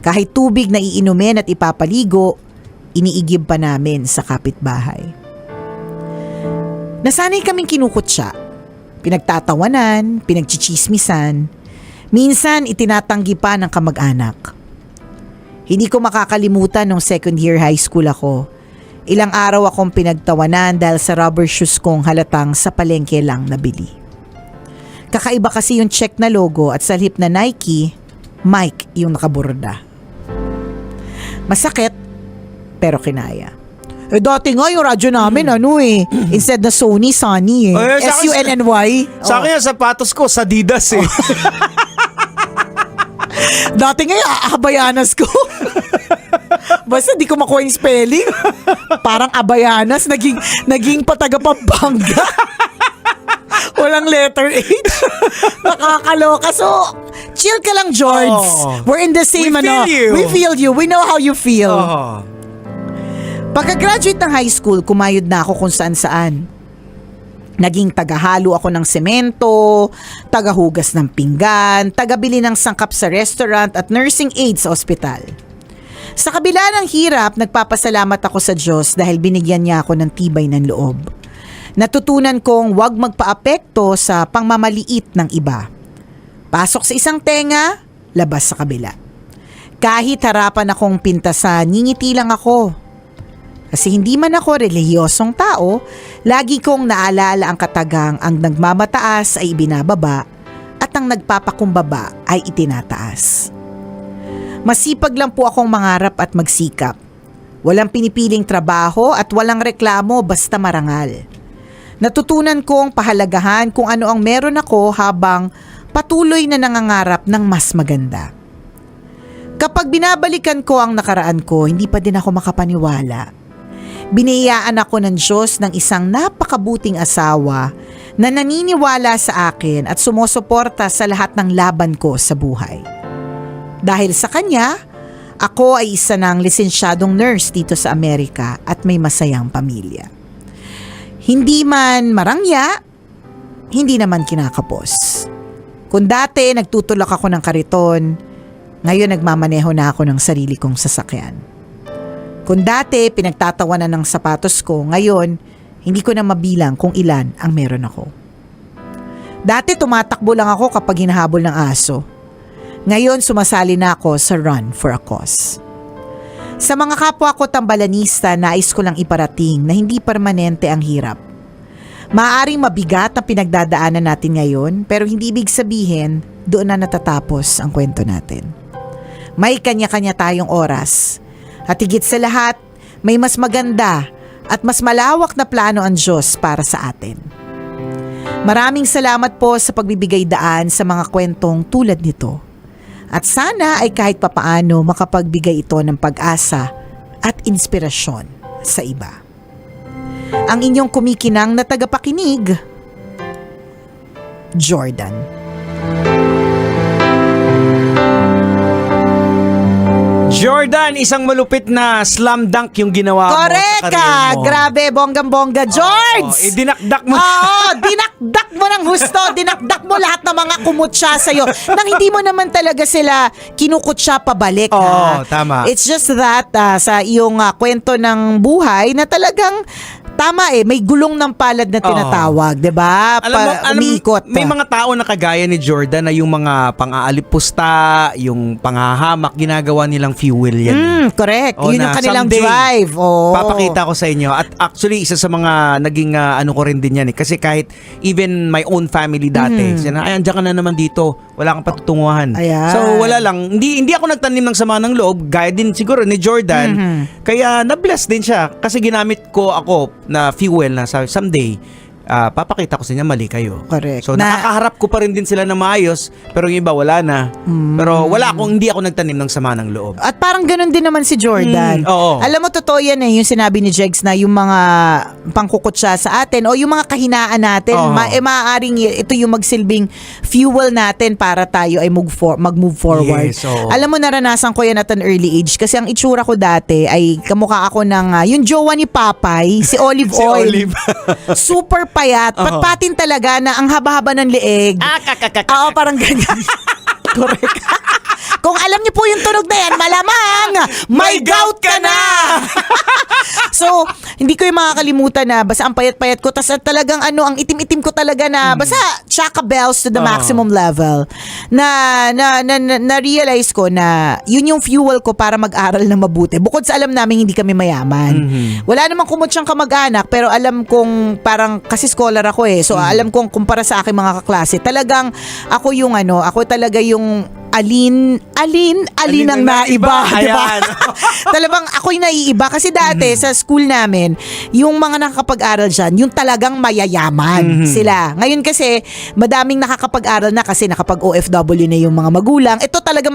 Kahit tubig na iinumin at ipapaligo, iniigib pa namin sa kapitbahay. Nasanay kaming kinukutsa, pinagtatawanan, pinagchichismisan, minsan itinatanggi pa ng kamag-anak. Hindi ko makakalimutan nung second year high school ako. Ilang araw akong pinagtawanan dahil sa rubber shoes kong halatang sa palengke lang nabili. Kakaiba kasi yung check na logo at sa lip na Nike, Mike yung nakaborda. Masakit, pero kinaya. Dati nga yung radyo namin, instead na Sony, Sony S-U-N-N-Y. Sa akin yung sapatos ko, sa Adidas Dati nga yung Abayanas ko. Basta di ko makuha yung spelling. Parang Abayanas, naging pataga Pampanga. Walang letter H. Nakakaloka. So, chill ka lang, George. We're in the same, We feel you. We feel you. We know how you feel. Oh. Pagka-graduate ng high school, kumayod na ako kung saan-saan. Naging tagahalo ako ng semento, tagahugas ng pinggan, tagabili ng sangkap sa restaurant at nursing aid sa ospital. Sa kabila ng hirap, nagpapasalamat ako sa Diyos dahil binigyan niya ako ng tibay ng loob. Natutunan kong huwag magpaapekto sa pangmamaliit ng iba. Pasok sa isang tenga, labas sa kabila. Kahit harapan akong pintasan, ngingiti lang ako. Kasi hindi man ako relihiyosong tao, lagi kong naalala ang katagang ang nagmamataas ay ibinababa at ang nagpapakumbaba ay itinataas. Masipag lang po akong mangarap at magsikap. Walang pinipiling trabaho at walang reklamo basta marangal. Natutunan kong pahalagahan kung ano ang meron ako habang patuloy na nangangarap ng mas maganda. Kapag binabalikan ko ang nakaraan ko, hindi pa din ako makapaniwala. Biniyayaan ako ng Diyos ng isang napakabuting asawa na naniniwala sa akin at sumusuporta sa lahat ng laban ko sa buhay. Dahil sa kanya, ako ay isa ng lisensyadong nurse dito sa Amerika at may masayang pamilya. Hindi man marangya, hindi naman kinakapos. Kung dati nagtutulak ako ng kariton, ngayon nagmamaneho na ako ng sarili kong sasakyan. Kung dati pinagtatawanan ng sapatos ko, ngayon hindi ko na mabilang kung ilan ang meron ako. Dati tumatakbo lang ako kapag hinahabol ng aso. Ngayon sumasali na ako sa Run for a Cause. Sa mga kapwa ko tambalanista, nais ko lang iparating na hindi permanente ang hirap. Maaaring mabigat ang pinagdadaanan natin ngayon, pero hindi ibig sabihin doon na natatapos ang kwento natin. May kanya-kanya tayong oras. At higit sa lahat, may mas maganda at mas malawak na plano ang Diyos para sa atin. Maraming salamat po sa pagbibigay daan sa mga kwentong tulad nito. At sana ay kahit papaano makapagbigay ito ng pag-asa at inspirasyon sa iba. Ang inyong kumikinang na tagapakinig, Jordan. Jordan, isang malupit na slam dunk yung ginawa mo Correct sa ka! career mo. Grabe, bonggang-bongga. George! Dinakdak mo. Oo, dinakdak mo ng husto, dinakdak mo lahat ng mga kumutsa sa'yo nang hindi mo naman talaga sila kinukutsa pabalik. Oo, tama. It's just that sa iyong kwento ng buhay na talagang tama may gulong ng palad na tinatawag, 'di ba? Umiikot. May mga tao na kagaya ni Jordan na yung mga pang-aalipusta, yung panghahamak, ginagawa nilang fuel yan. Correct. O Yun yung na kanilang someday, drive. Papakita ko sa inyo. At actually, isa sa mga naging ano ko rin din yan Kasi kahit even my own family dati, ay andiyan ka na naman dito. Wala kang patutunguhan. Ayan. So wala lang. Hindi ako nagtanim ng sama ng loob. Gaya din siguro ni Jordan. Kaya na-bless din siya. Kasi ginamit ko ako na fuel na someday papakita ko sa inyo mali kayo. Correct. So nakakaharap ko pa rin din sila na maayos, pero yung iba wala na. Pero hindi ako nagtanim ng sama ng loob. At parang ganun din naman si Jordan. Oo. Alam mo, totoo yan yung sinabi ni Jegs na yung mga pangkukutsa sa atin o yung mga kahinaan natin, maaaring ito yung magsilbing fuel natin para tayo ay mag-move forward. Yes, oo. Alam mo, naranasan ko yan at an early age kasi ang itsura ko dati ay kamukha ako ng yung jowa ni Papay, si Olive Si Oil. Olive. Super payat, patpatin talaga na ang haba-haba ng leeg. Oo, parang ganyan. Correct. Kung alam niyo po yung tunog na yan, malamang may gout ka na! So, hindi ko yung makakalimutan na basta ang payat-payat ko, tas talagang ang itim-itim ko talaga na basta chaka bells to the maximum level. Na-realize ko na yun yung fuel ko para mag-aral na mabuti. Bukod sa alam namin hindi kami mayaman. Wala namang kumot siyang kamag-anak, pero alam kong parang, kasi scholar ako So, alam kong kumpara sa aking mga kaklase, talagang ako talaga yung alin ang naiba, di ba? Ayan. Talagang ako'y naiiba kasi dati sa school namin, yung mga nakakapag-aral dyan, yung talagang mayayaman sila. Ngayon kasi, madaming nakakapag-aral na kasi nakapag-OFW na yung mga magulang. Ito talaga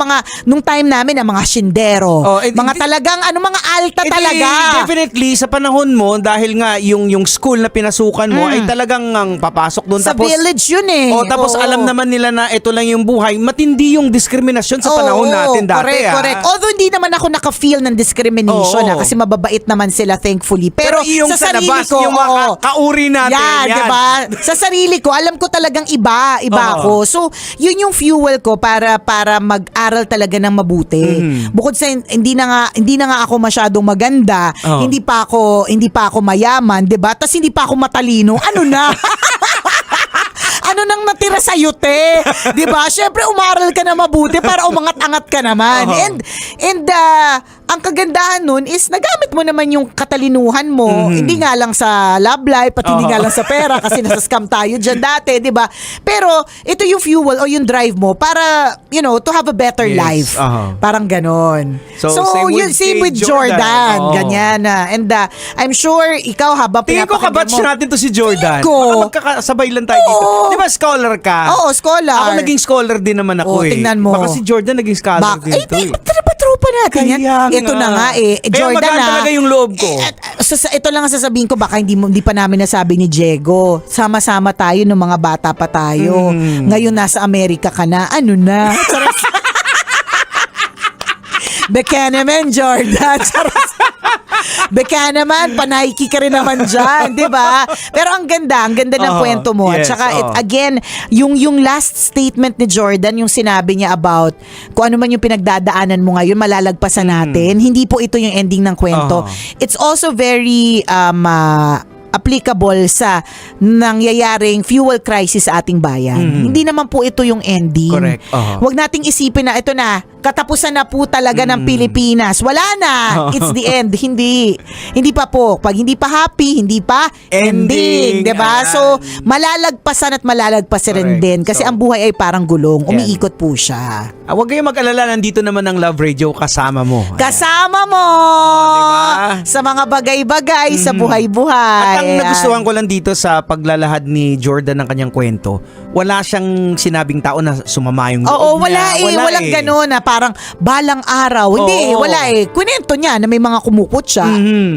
nung time namin, mga shindero. Mga talagang, mga alta talaga. Definitely, sa panahon mo, dahil nga yung school na pinasukan mo ay talagang papasok doon. Sa village yun tapos alam naman nila na ito lang yung buhay. Matindi yung diskriminasyon sa panahon natin dati. Correct. Although hindi naman ako naka-feel ng discrimination kasi mababait naman sila, thankfully. Pero yung sa sarili labas, ko, yung kauri natin. yan. Diba? Sa sarili ko, alam ko talagang iba ako. So, yun yung fuel ko para mag-aral talaga ng mabuti. Bukod sa hindi na nga ako masyadong maganda, hindi pa ako mayaman, 'di ba? Tapos hindi pa ako matalino. Ano na? Ano nang natira sa te? 'Di ba? Syempre umaral ka na mabuti para umangat-angat ka naman. And ang kagandahan nun is nagamit mo naman yung katalinuhan mo. Hindi nga lang sa love life at hindi nga lang sa pera kasi nasa scam tayo dyan dati, 'di ba? Pero ito yung fuel o yung drive mo para to have a better life. Parang ganon. So, same with Jordan. Ganyan na. And I'm sure ikaw habang tingin ko kabatch natin to si Jordan. Baka magkakasabay lang tayo dito. Di ba scholar ka? Oo, scholar. Ako naging scholar din naman ako tingnan mo. Baka si Jordan naging scholar din to Tropa natin yan. Ito na nga Jordan magaan talaga yung loob ko. Ito lang ang sasabihin ko, baka hindi pa namin nasabi ni Diego. Sama-sama tayo nung mga bata pa tayo. Ngayon nasa Amerika ka na. Ano na? Beka naman, Jordan. Beka naman, panaiki ka rin naman dyan, di ba? Pero ang ganda ng kwento mo. At saka, again, yung last statement ni Jordan, yung sinabi niya about kung ano man yung pinagdadaanan mo ngayon, malalagpasan natin. Hindi po ito yung ending ng kwento. It's also very applicable sa nangyayaring fuel crisis sa ating bayan. Hindi naman po ito yung ending. Correct. Huwag nating isipin na ito na, katapusan na po talaga ng Pilipinas. Wala na. It's the end. Hindi pa po. Pag hindi pa happy, hindi pa ending. Diba? So, malalagpasan at malalagpasan din. Kasi ang buhay ay parang gulong. Umiikot po siya. Huwag kayong mag-alala. Nandito naman ang Love Radio kasama mo. Kasama mo! Diba? Sa mga bagay-bagay, sa buhay-buhay. At ang nagustuhan ko lang dito sa paglalahad ni Jordan ng kanyang kwento, wala siyang sinabing tao na sumama yung loob Oo, niya. Walang gano'n na parang balang araw. Hindi, wala Kunento niya na may mga kumukot siya.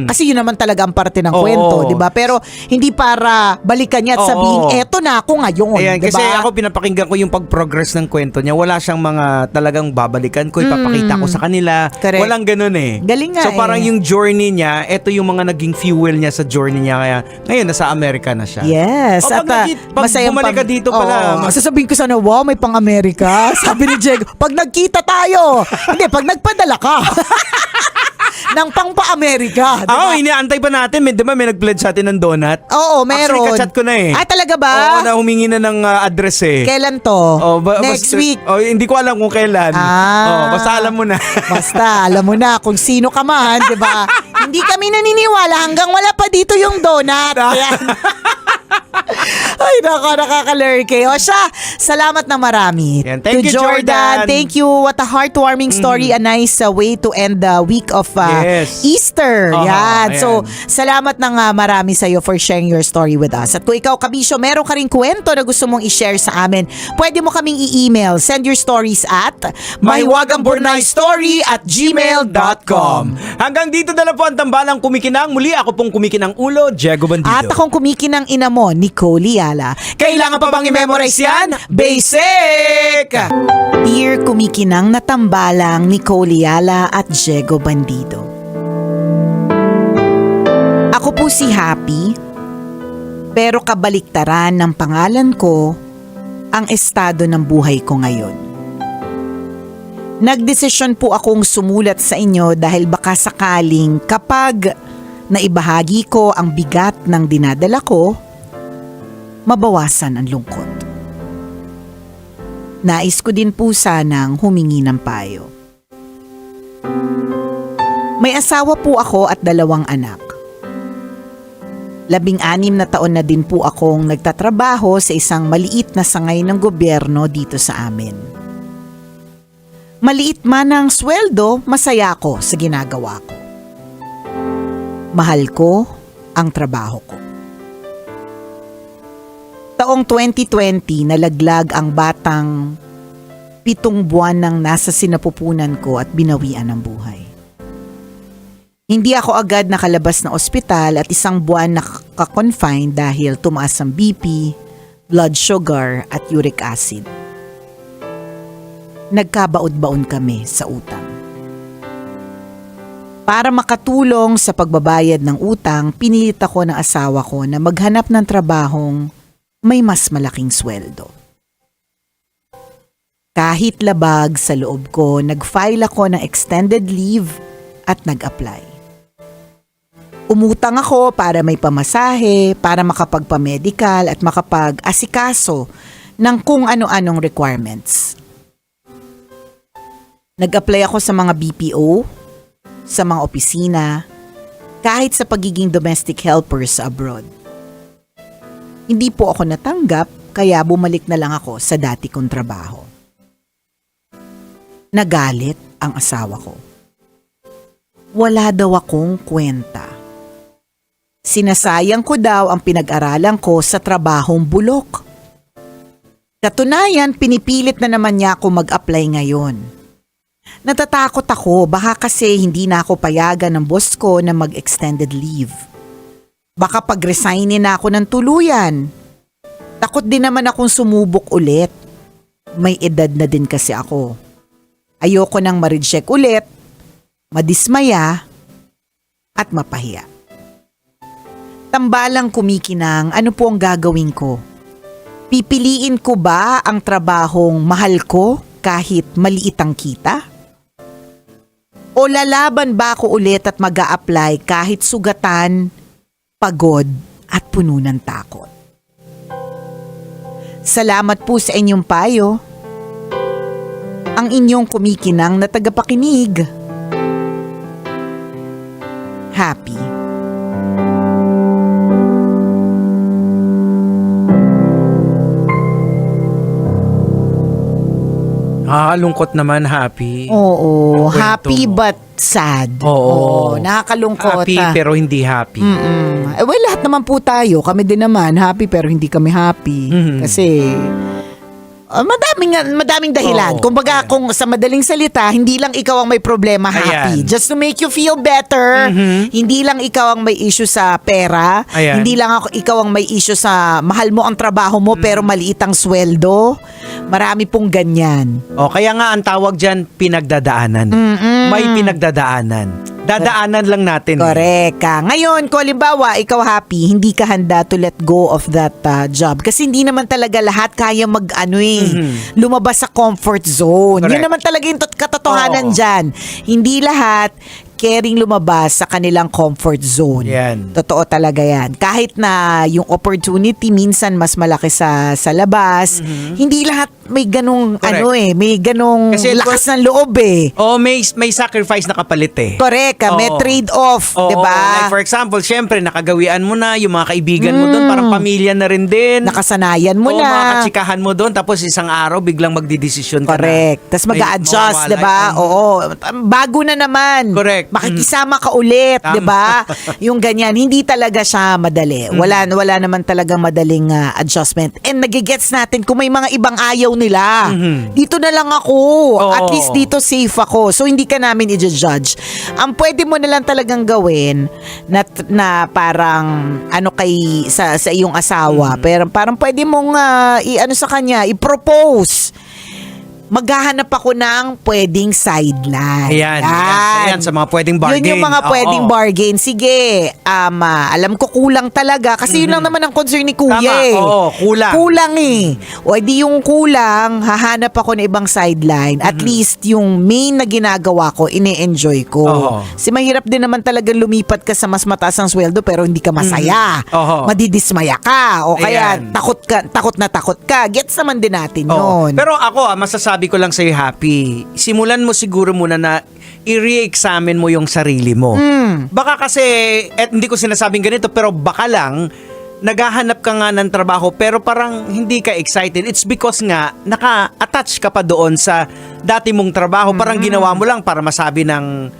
Kasi yun naman talaga ang parte ng kwento, di ba? Pero hindi para balikan niya at sabihin, eto na ako ngayon. Ayan, diba? kasi ako pinapakinggan ko yung pag-progress ng kwento niya. Wala siyang mga talagang babalikan ko, ipapakita ko sa kanila. Correct. Walang ganun Galing nga So parang yung journey niya, eto yung mga naging fuel niya sa journey niya. Kaya ngayon, nasa Amerika na siya. Yes. Pag masayang bumalik ka dito pala. Sasabihin ko sana, wow, may pang-Amerika. Sabi ni Diego, pag nagkita tayo. Hindi, pag nagpadala ka. ng pang-pa-Amerika. Diba? Ako, iniantay pa natin. Di ba may nag-pledge sa atin ng donut? Oo, meron. Actually, kachat ko na Ah, talaga ba? Oo, na humingi na ng address Kailan to? Next week? Hindi ko alam kung kailan. Basta alam mo na. Basta, alam mo na kung sino ka man, di ba? Hindi kami naniniwala hanggang wala pa dito yung donut. Ayan. Ay, nakakalurke. O siya, salamat na marami. Yan. Thank you, Jordan. Jordan. Thank you. What a heartwarming story. A nice way to end the week of Yes. Easter. Yan. Ayan. So, salamat na nga marami sa'yo for sharing your story with us. At kung ikaw, Kabisyo, meron ka rin kwento na gusto mong i-share sa amin, pwede mo kaming i-email. Send your stories at mahiwagangburnaystory@gmail.com. Hanggang dito na lang po ang tambalang kumikinang. Muli ako pong kumikinang ulo, Diego Bandido. At akong kumikinang ina mo, Nicole Yala. Kailangan pa bang i-memorize yan? Basic! Dear kumikinang na tambalang Nicole Yala at Diego Bandido. Ako po si Happy, pero kabaliktaran ng pangalan ko ang estado ng buhay ko ngayon. Nagdesisyon po akong sumulat sa inyo dahil baka sakaling kapag naibahagi ko ang bigat ng dinadala ko, mabawasan ang lungkot. Nais ko din po sanang humingi ng payo. May asawa po ako at 2 anak. 16 na taon na din po akong nagtatrabaho sa isang maliit na sangay ng gobyerno dito sa amin. Maliit man ang sweldo, masaya ko sa ginagawa ko. Mahal ko ang trabaho ko. Taong 2020, nalaglag ang batang 7 buwan nang nasa sinapupunan ko at binawian ng buhay. Hindi ako agad nakalabas ng ospital at 1 buwan naka-confine dahil tumaas ang BP, blood sugar at uric acid. Nagkabaod-baon kami sa utang. Para makatulong sa pagbabayad ng utang, pinilit ako ng asawa ko na maghanap ng trabahong may mas malaking sweldo. Kahit labag sa loob ko, nag-file ako ng extended leave at nag-apply. Umutang ako para may pamasahe, para makapagpa-medical at makapag-asikaso ng kung ano-anong requirements. Nag-apply ako sa mga BPO, sa mga opisina, kahit sa pagiging domestic helper sa abroad. Hindi po ako natanggap, kaya bumalik na lang ako sa dati kong trabaho. Nagalit ang asawa ko. Wala daw akong kwenta. Sinasayang ko daw ang pinag-aralan ko sa trabahong bulok. Katunayan, pinipilit na naman niya ako mag-apply ngayon. Natatakot ako, baka kasi hindi na ako payagan ng boss ko na mag-extended leave. Baka pag-resignin na ako ng tuluyan. Takot din naman akong sumubok ulit. May edad na din kasi ako. Ayoko nang ma-reject ulit, madismaya, at mapahiya. Tambalang kumikinang, ano po ang gagawin ko? Pipiliin ko ba ang trabahong mahal ko kahit maliit ang kita? O lalaban ba ako ulit at mag-a-apply kahit sugatan, pagod at puno ng takot? Salamat po sa inyong payo. Ang inyong kumikinang na tagapakinig. Happy. Nakakalungkot naman, Happy. Oo, Kwento happy mo. but sad. Oo. Nakakalungkot. Happy pero hindi happy. Well, lahat naman po tayo. Kami din naman, happy pero hindi kami happy. Mhm. Kasi madaming dahilan. Oo. Kumbaga, kung sa madaling salita, hindi lang ikaw ang may problema, happy. Ayan. Just to make you feel better, hindi lang ikaw ang may issue sa pera, Ayan. hindi lang ikaw ang may issue sa mahal mo ang trabaho mo pero maliit ang sweldo. Marami pong ganyan. O, kaya nga ang tawag dyan, pinagdadaanan. May pinagdadaanan. Dadaanan lang natin. Correct. Ngayon, kung halimbawa, ikaw happy, hindi ka handa to let go of that job. Kasi hindi naman talaga lahat kaya lumabas sa comfort zone. Correct. Yun naman talaga yung katotohanan Oo. dyan. Hindi lahat caring lumabas sa kanilang comfort zone. Yan. Totoo talaga yan. Kahit na yung opportunity minsan mas malaki sa labas, hindi lahat may ganong Correct. may ganong Kasi lakas ng loob eh. O, may sacrifice na kapalit eh. Correct, may Oo. trade-off, Oo, 'di ba? like for example, syempre, nakagawian mo na, yung mga kaibigan mo doon, parang pamilya na rin din. Nakasanayan mo Oo, mga na. katsikahan mo doon, tapos isang araw, biglang magdidesisyon ka Correct. na. Tapos May mag-a-adjust, mawawala 'di ba? yung- Oo. Bago na naman. Correct. Makikisama ka ulit, Tama. 'di ba? Yung ganyan, hindi talaga siya madali. Wala naman talagang madaling adjustment. And nagigets natin kung may mga ibang ayaw nila. Dito na lang ako. Oo. At least dito safe ako. So hindi ka namin i-judge. Ang pwede mo na lang talagang gawin na parang sa iyong asawa, pero parang pwede mong i-ano sa kanya, i-propose. maghahanap ako ng pwedeng sideline. Ayan, sa mga pwedeng bargain. Yun yung mga pwedeng bargain. Sige, alam ko kulang talaga. Kasi yun lang naman ang concern ni Kuya Tama, eh. oo, kulang. Kulang eh. O di yung kulang, hahanap ako ng ibang sideline. At least yung main na ginagawa ko, ine-enjoy ko. Oo. Kasi mahirap din naman talagang lumipat ka sa mas mataas ang sweldo pero hindi ka masaya. Oo. Madidismaya ka. O kaya Ayan. takot na takot ka. Gets naman din natin Oo. yun. Pero ako, masasabi ko lang sa'yo, Happy, simulan mo siguro muna na i-re-examine mo yung sarili mo. Baka kasi, hindi ko sinasabing ganito, pero baka lang, naghahanap ka nga ng trabaho pero parang hindi ka excited. It's because nga, naka-attach ka pa doon sa dati mong trabaho. Parang ginawa mo lang para masabi ng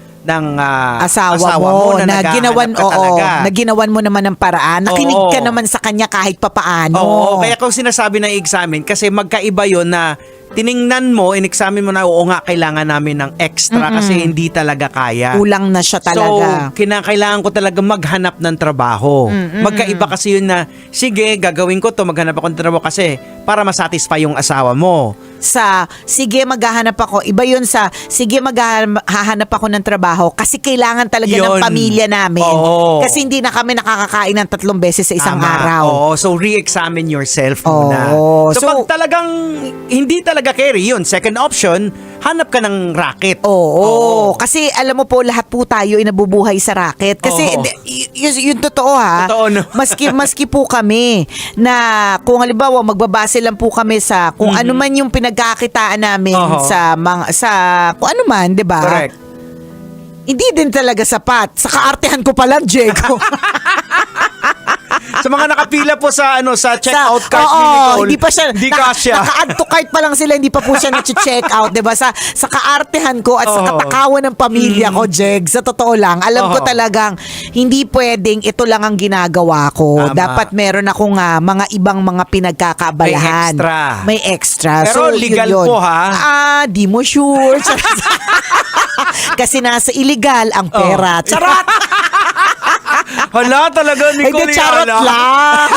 asawa mo na naghahanap ginawan ka talaga. na ginawan mo naman ng paraan. Nakinig Oo. ka naman sa kanya kahit papaano. Oo, kaya kung sinasabi ng examine, kasi magkaiba yon na tiningnan mo, in-examine mo na, oo nga, kailangan namin ng extra kasi hindi talaga kaya. Kulang na siya talaga. So, kailangan ko talaga maghanap ng trabaho. Magkaiba kasi yun na, sige, gagawin ko to, maghanap ako ng trabaho kasi para masatisfy yung asawa mo. Sige maghahanap ako, iba yun sa sige maghahanap ako ng trabaho kasi kailangan talaga ng Yun. pamilya namin. Oo. Kasi hindi na kami nakakakain ng 3 beses sa isang Tama. araw. Oo, so re-examine yourself muna. Oo. So, pag talagang hindi talaga carry yun, second option, hanap ka ng racket. Oo. Kasi alam mo po, lahat po tayo ay nabubuhay sa racket. Kasi Oo. yun totoo ha. Totoo, no? maski po kami na kung halimbawa magbabase lang po kami sa kung ano man yung pinagkakitaan namin Oo. sa kung ano man, 'di ba? Correct. Hindi din talaga sapat. Sa kaartehan ko pa lang, Diego. Sa mga nakapila po sa checkout cart ni Oo, Nicole, hindi pa siya. Hindi kasya. Naka-add to cart pa lang sila, hindi pa po siya na-check out, 'di ba? Sa kaartehan ko at sa Oo. katakawan ng pamilya ko, Jeg, sa totoo lang, alam ko Oo. talagang hindi pwedeng ito lang ang ginagawa ko. Tama. Dapat meron akong mga ibang mga pinagkakaabalahan. May extra. May extra. Pero So, legal yun. po, ha? Di mo sure. Kasi nasa illegal ang pera. Charot! Hala, talaga, Nicole. Hindi, charot hala. lang.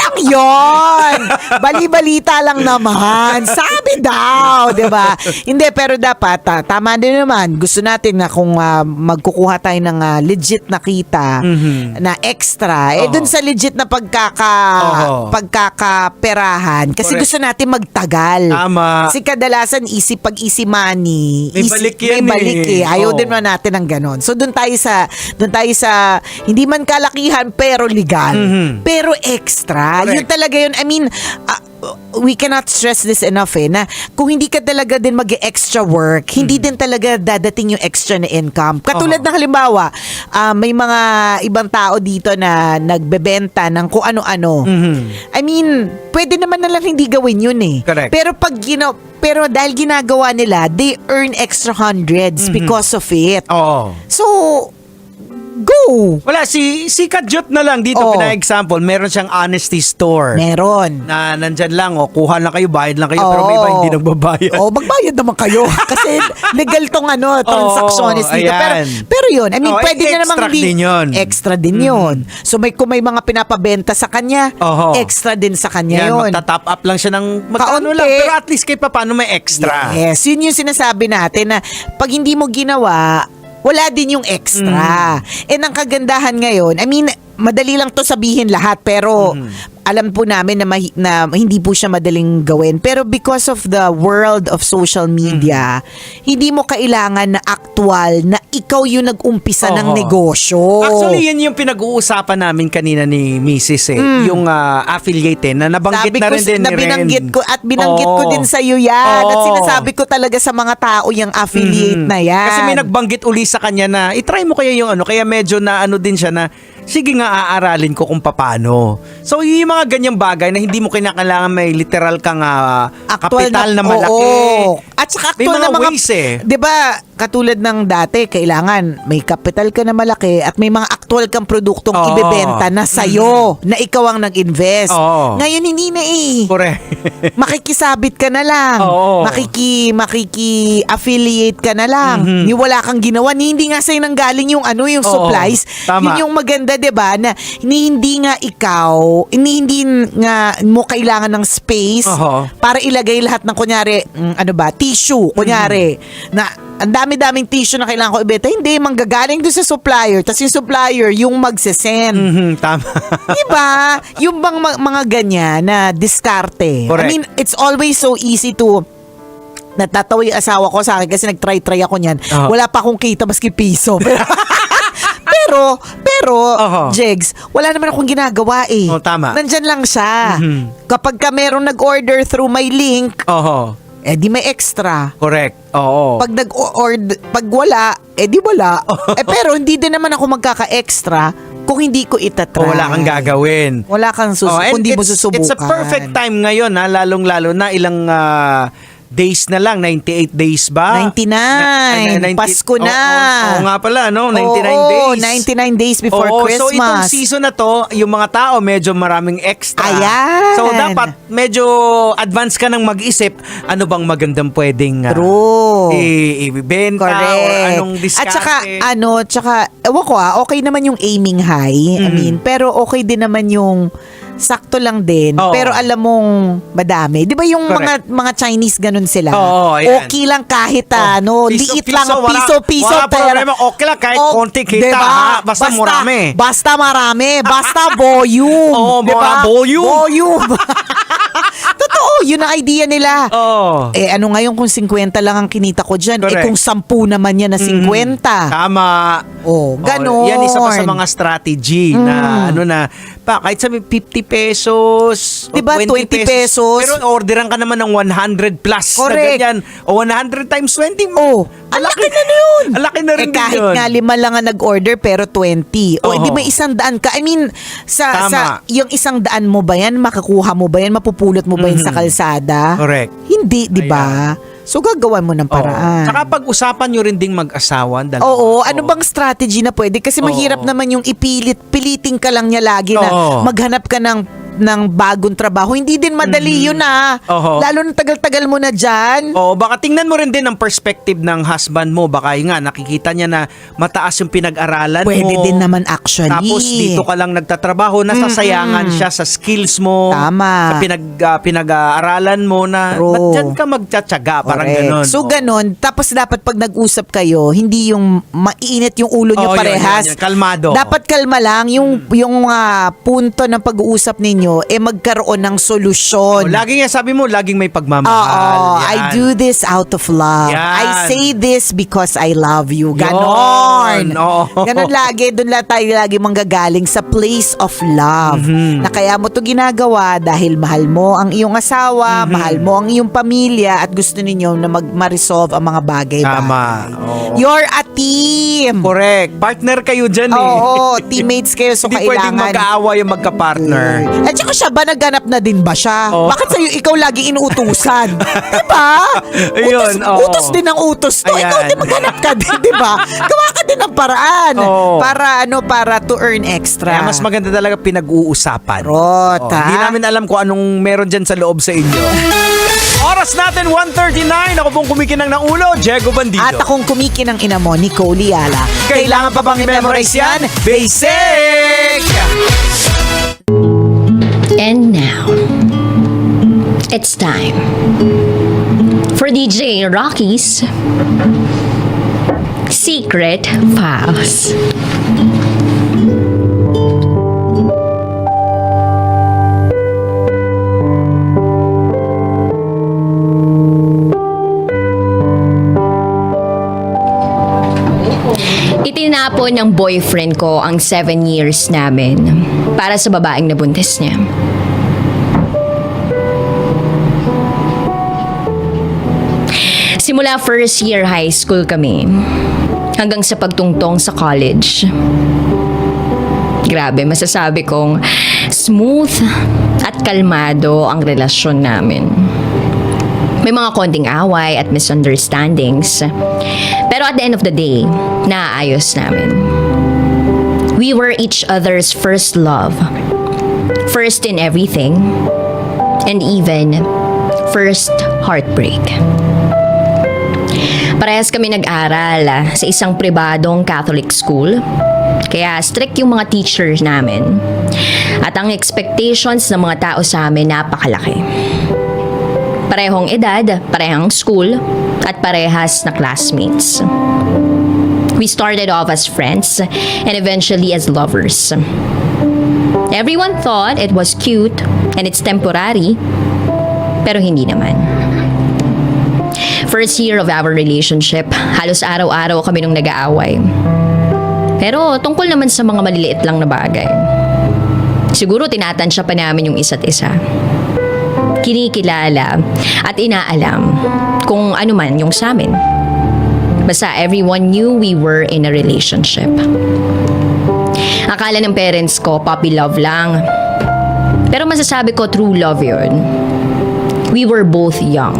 Lang yon. Bali-balita lang naman. Sabi daw, 'di ba? Hindi, pero dapat tama din naman. Gusto natin na kung magkukuha tayo ng legit na kita na extra, dun sa legit na pagkakaperahan kasi Correct. gusto natin magtagal. Tama. Kasi kadalasan pag easy money, May balik yan may balik eh. Ayaw Oo. din naman natin ng ganon. So doon tayo sa hindi man kalakihan pero legal. Pero extra. Correct. Yun talaga yun. I mean, we cannot stress this enough na kung hindi ka talaga din mag-extra work, hindi din talaga dadating yung extra na income. Katulad ng halimbawa, may mga ibang tao dito na nagbebenta ng kung ano-ano. I mean, pwede naman na lang hindi gawin yun eh. Correct. Pero dahil ginagawa nila, they earn extra hundreds because of it. Oo. So, go! Wala, si Kadyot na lang dito, Oo. pina-example, meron siyang honesty store. Meron. Na nandyan lang, kuha lang kayo, bayad lang kayo, pero may iba hindi nagbabayad. Magbayad naman kayo. Kasi legal tong transactionist dito. ayan. Pero yun, I mean, pwede na namang extract hindi. din yun. Extra din yun. So kung may mga pinapabenta sa kanya, Oo. extra din sa kanya Yan, yun. magta-top up lang siya ng magkano Kaunti. lang. Pero at least kahit paano may extra. Yes, yun yung sinasabi natin na pag hindi mo ginawa, wala din yung extra. And ang kagandahan ngayon, I mean, madali lang to sabihin lahat, pero alam po namin na hindi po siya madaling gawin. Pero because of the world of social media, hindi mo kailangan na actual na ikaw yung nag-umpisa ng Oo. negosyo. Actually, yan yung pinag-uusapan namin kanina ni Mrs. Yung affiliate na nabanggit Sabi na ko, rin din na ni Ren. binanggit ko din sa iyo yan. At Oo. sinasabi ko talaga sa mga tao yung affiliate na yan. Kasi may nagbanggit uli sa kanya na itry mo kaya yung kaya medyo na din siya na sige nga aaralin ko kung paano. So yung mga ganyang bagay na hindi mo kinakailangan may literal kang kapital na malaki. Oo. At saka May actual mga na mga, ways 'di ba, katulad ng dati, kailangan may kapital ka na malaki at may mga actual kang produktong Oo. ibebenta na sa'yo, na ikaw ang nag-invest. Oo. Ngayon, hindi na eh. Correct. Makikisabit ka na lang. Oo. Makiki-affiliate ka na lang. Ni wala kang ginawa. Ni hindi nga sa'yo nanggaling yung yung Oo. supplies. Tama. Yun yung maganda, 'di ba? Na hindi nga ikaw, hindi nga mo kailangan ng space Oo. para ilagay lahat ng kunyari, tissue, kunyari, na ang dami-daming tissue na kailangan ko ibenta. Hindi, manggagaling doon sa supplier. Tapos yung supplier, yung magsesend. Tama. Diba? Yung bang mga ganyan na diskarte. Correct. I mean, it's always so easy to natatawa yung asawa ko sa akin kasi nag-try ako niyan. Wala pa akong kita maski piso. Pero, Oho. Jegs, wala naman akong ginagawa eh. Oh, tama. Nandyan lang siya. Kapag ka merong nag-order through my link, Oo. di may extra. Correct. Oo. Pag pag wala, di wala. Pero hindi din naman ako magkaka-extra kung hindi ko itatry. O wala kang gagawin. Wala kang And kundi mo susubukan. It's a perfect time ngayon ha, lalong-lalo na ilang days na lang, 98 days ba? 99. Pasko na. Oo nga pala, no? 99 Oo, days. 99 days before Oo, Christmas. so itong season na to, yung mga tao medyo maraming extra. Ayan. So dapat medyo advance ka nang mag-isip, ano bang magandang pwedeng True. ibenta or anong diskarte. At saka, ewan ko okay naman yung aiming high. I mean, pero okay din naman yung sakto lang din. Oo. Pero alam mong madami. Di ba yung Correct. mga Chinese ganun sila? Oo, ayan. Okay lang kahit liit lang, wala piso. Wala problema, okay lang kahit konti kita. Diba? Ha? Basta marami. Basta marami. Basta volume. Oo, Diba? volume. Volume. Totoo, yun ang idea nila. Oo. Ano ngayon kung 50 lang ang kinita ko dyan? Correct. Kung 10 naman yan na 50. Tama. Ganon. Yan isa pa sa mga strategy na kahit sabi 50 pesos o Diba, 20 pesos. Pero orderan ka naman ng 100 plus Correct. na ganyan. O 100 times 20. Ang laki na yun. Ang laki na rin din kahit yun. nga 5 lang ang nag-order pero 20. O Oo. di may 100 ka. I mean, Tama. yung 100 mo ba yan, makakuha mo ba yan, mapupulot mo ba yan sa kalsada? Correct. Hindi, di ba? So gagawan mo ng paraan. Tsaka pag-usapan nyo rin ding mag-asawa. Oo, ano bang strategy na pwede? Kasi mahirap naman yung piliting ka lang niya lagi na Oo. maghanap ka ng bagong trabaho. Hindi din madali yun Oo. Lalo na tagal-tagal mo na dyan. Oo, baka tingnan mo rin din ang perspective ng husband mo. Baka yun nga, nakikita niya na mataas yung pinag-aralan mo. Pwede din naman actually. Tapos dito ka lang nagtatrabaho, nasasayangan siya sa skills mo. Tama. Sa pinag-aaralan mo na, True. ba't dyan ka magtsatsaga? Parang Correct. ganun. So ganon, tapos dapat pag nag-usap kayo, hindi yung mainit yung ulo nyo Oo, parehas. yun. Kalmado. Dapat kalma lang yung punto ng pag-uusap ninyo magkaroon ng solusyon. Laging sabi mo, laging may pagmamahal. Oo, Yan. I do this out of love. Yan. I say this because I love you. Ganon. Yun. Oo. Ganon lagi. Doon lang tayo lagi manggagaling sa place of love. Mhm. Na kaya mo to ginagawa dahil mahal mo ang iyong asawa, mahal mo ang iyong pamilya at gusto ninyo na ma-resolve ang mga bagay-bagay. Tama. Oo. You're a team. Correct. Partner kayo dyan eh. Oo, teammates kayo so Hindi pwedeng kailangan. mag-aawa yung magka-partner. At saka siya ba nagganap na din ba siya? Oo. Bakit sa'yo ikaw lagi inuutusan? diba? Ayun, oo. Utos din ang utos to. Ikaw Ayan. din maghanap ka din, diba? Gawa ka din ng paraan. Oo. Para to earn extra. Kaya mas maganda talaga pinag-uusapan. Rot, ha? Hindi namin alam kung anong meron dyan sa loob sa inyo. Oras natin, 1:39. Ako pong kumikinang ng ulo, Diego Bandido. At akong kumikinang ina mo, Nicole Liala. Kailangan pa bang i-memorize yan? Basic! And now, it's time for DJ Rocky's Secret Files. Itinapon ng boyfriend ko ang 7 years namin para sa babaeng nabuntis niya. Simula first year high school kami hanggang sa pagtungtong sa college. Grabe, masasabi kong smooth at kalmado ang relasyon namin. May mga konting away at misunderstandings. Pero at the end of the day, naayos namin. We were each other's first love. First in everything. And even first heartbreak. Parehas kami nag-aral sa isang pribadong Catholic school. Kaya strict yung mga teachers namin. At ang expectations ng mga tao sa amin napakalaki. Parehong edad, parehang school, at parehas na classmates. We started off as friends and eventually as lovers. Everyone thought it was cute and it's temporary, pero hindi naman. First year of our relationship, halos araw-araw kami nung nag-aaway. Pero tungkol naman sa mga maliliit lang na bagay. Siguro tinatansya pa namin yung isa't isa. Kinikilala at inaalam kung ano man yung sa amin. Basta everyone knew we were in a relationship. Akala ng parents ko, puppy love lang. Pero masasabi ko, true love yun. We were both young.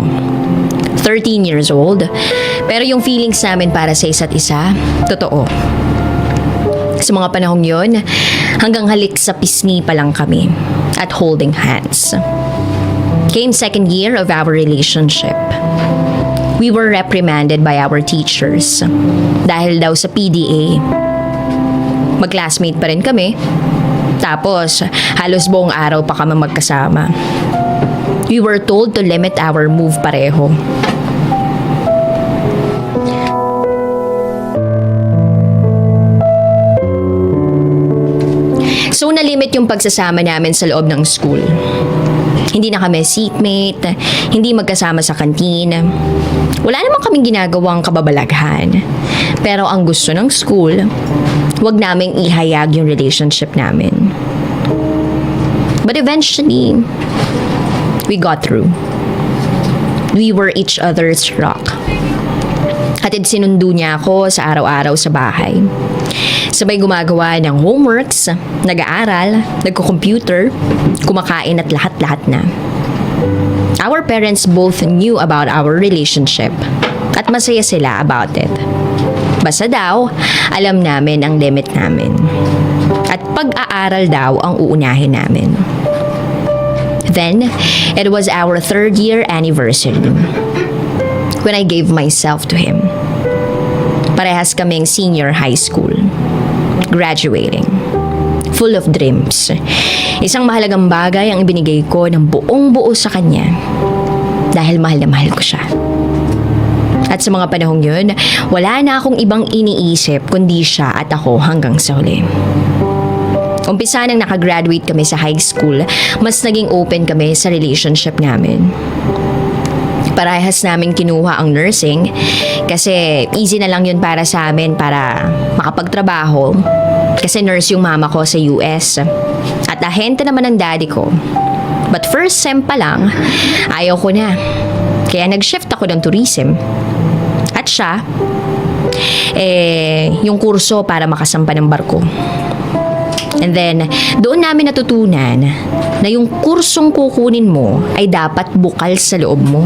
13 years old. Pero yung feelings namin para sa isa't isa, totoo. Sa mga panahong yun, hanggang halik sa pisngi pa lang kami at holding hands. Came second year of our relationship. We were reprimanded by our teachers dahil daw sa PDA. Mag-classmate pa rin kami. Tapos, halos buong araw pa kami magkasama. We were told to limit our move pareho. So, nalimit yung pagsasama namin sa loob ng school. Hindi na kami seatmate, hindi magkasama sa kantin. Wala naman kaming ginagawang kababalaghan. Pero ang gusto ng school, wag naming ihayag yung relationship namin. But eventually, we got through. We were each other's rock. Hatid sinundo niya ako sa araw-araw sa bahay. Sabay gumagawa ng homeworks, nag-aaral, nagko-computer, kumakain at lahat-lahat na. Our parents both knew about our relationship at masaya sila about it. Basta daw, alam namin ang limit namin. At pag-aaral daw ang uunahin namin. Then, it was our 3rd year anniversary when I gave myself to him. Parehas kaming senior high school. Graduating. Full of dreams. Isang mahalagang bagay ang ibinigay ko ng buong buo sa kanya dahil mahal na mahal ko siya. At sa mga panahong yun, wala na akong ibang iniisip kundi siya at ako hanggang sa huli. Umpisa nang nakagraduate kami sa high school, mas naging open kami sa relationship namin. Parehas namin kinuha ang nursing kasi easy na lang yun para sa amin para makapagtrabaho kasi nurse yung mama ko sa US at ahente naman ng daddy ko. But first sem pa lang, ayaw ko na. Kaya nag-shift ako ng tourism. At siya, yung kurso para makasampa ng barko. And then, doon namin natutunan na yung kursong kukunin mo ay dapat bukal sa loob mo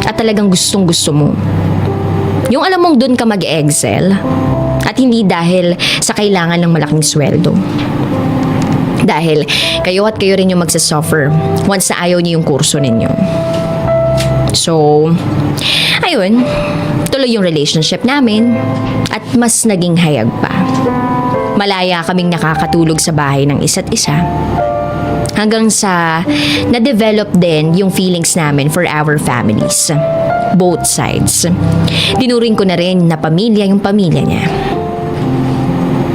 at talagang gustong-gusto mo. Yung alam mong doon ka mag-excel at hindi dahil sa kailangan ng malaking sweldo. Dahil kayo at kayo rin yung magsasuffer once na ayaw niyo yung kurso ninyo. So, ayun, tuloy yung relationship namin at mas naging hayag pa. Malaya kaming nakakatulog sa bahay ng isa't isa. Hanggang sa na-develop din yung feelings namin for our families. Both sides. Tinuring ko na rin na pamilya yung pamilya niya.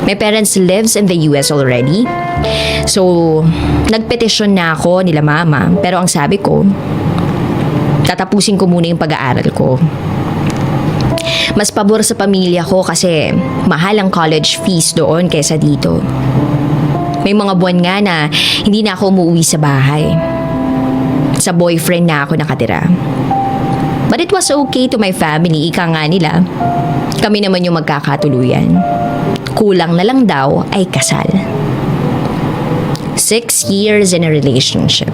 My parents lives in the US already. So, nagpetisyon na ako nila mama. Pero ang sabi ko, tatapusin ko muna yung pag-aaral ko. Mas pabor sa pamilya ko kasi mahal ang college fees doon kaysa dito. May mga buwan nga na hindi na ako umuwi sa bahay. Sa boyfriend na ako nakatira. But it was okay to my family, ika nga nila. Kami naman yung magkakatuluyan. Kulang na lang daw ay kasal. 6 years in a relationship.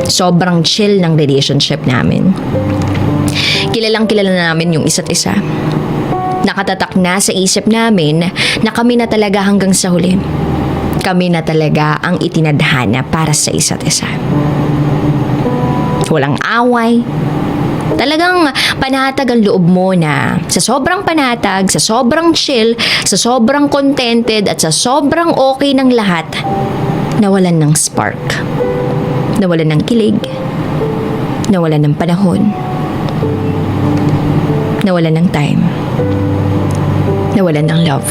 Sobrang chill ng relationship namin. Kilalang kilala namin yung isa't isa. Nakatatak na sa isip namin na kami na talaga hanggang sa huli. Kami na talaga ang itinadhana para sa isa't isa. Walang away. Talagang panatag ang loob mo na sa sobrang panatag, sa sobrang chill, sa sobrang contented at sa sobrang okay ng lahat, nawalan ng spark. Nawalan ng kilig. Nawalan ng panahon. Nawalan ng time. Nawalan ng love.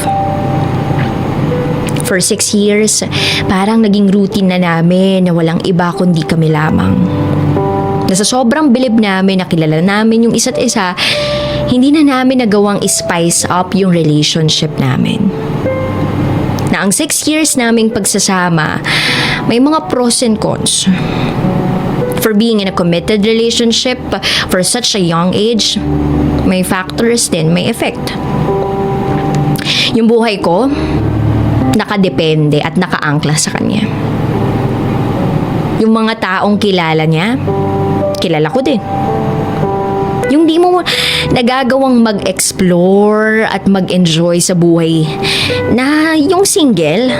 For 6 years, parang naging routine na namin na walang iba kundi kami lamang. Na sa sobrang bilib namin na kilala namin yung isa't isa, hindi na namin nagawang spice up yung relationship namin. Na ang 6 years naming pagsasama, may mga pros and cons. For being in a committed relationship for such a young age, may factors din, may effect. Yung buhay ko, nakadepende at nakaangkla sa kanya. Yung mga taong kilala niya, kilala ko din. Yung di mo nagagawang mag-explore at mag-enjoy sa buhay na yung single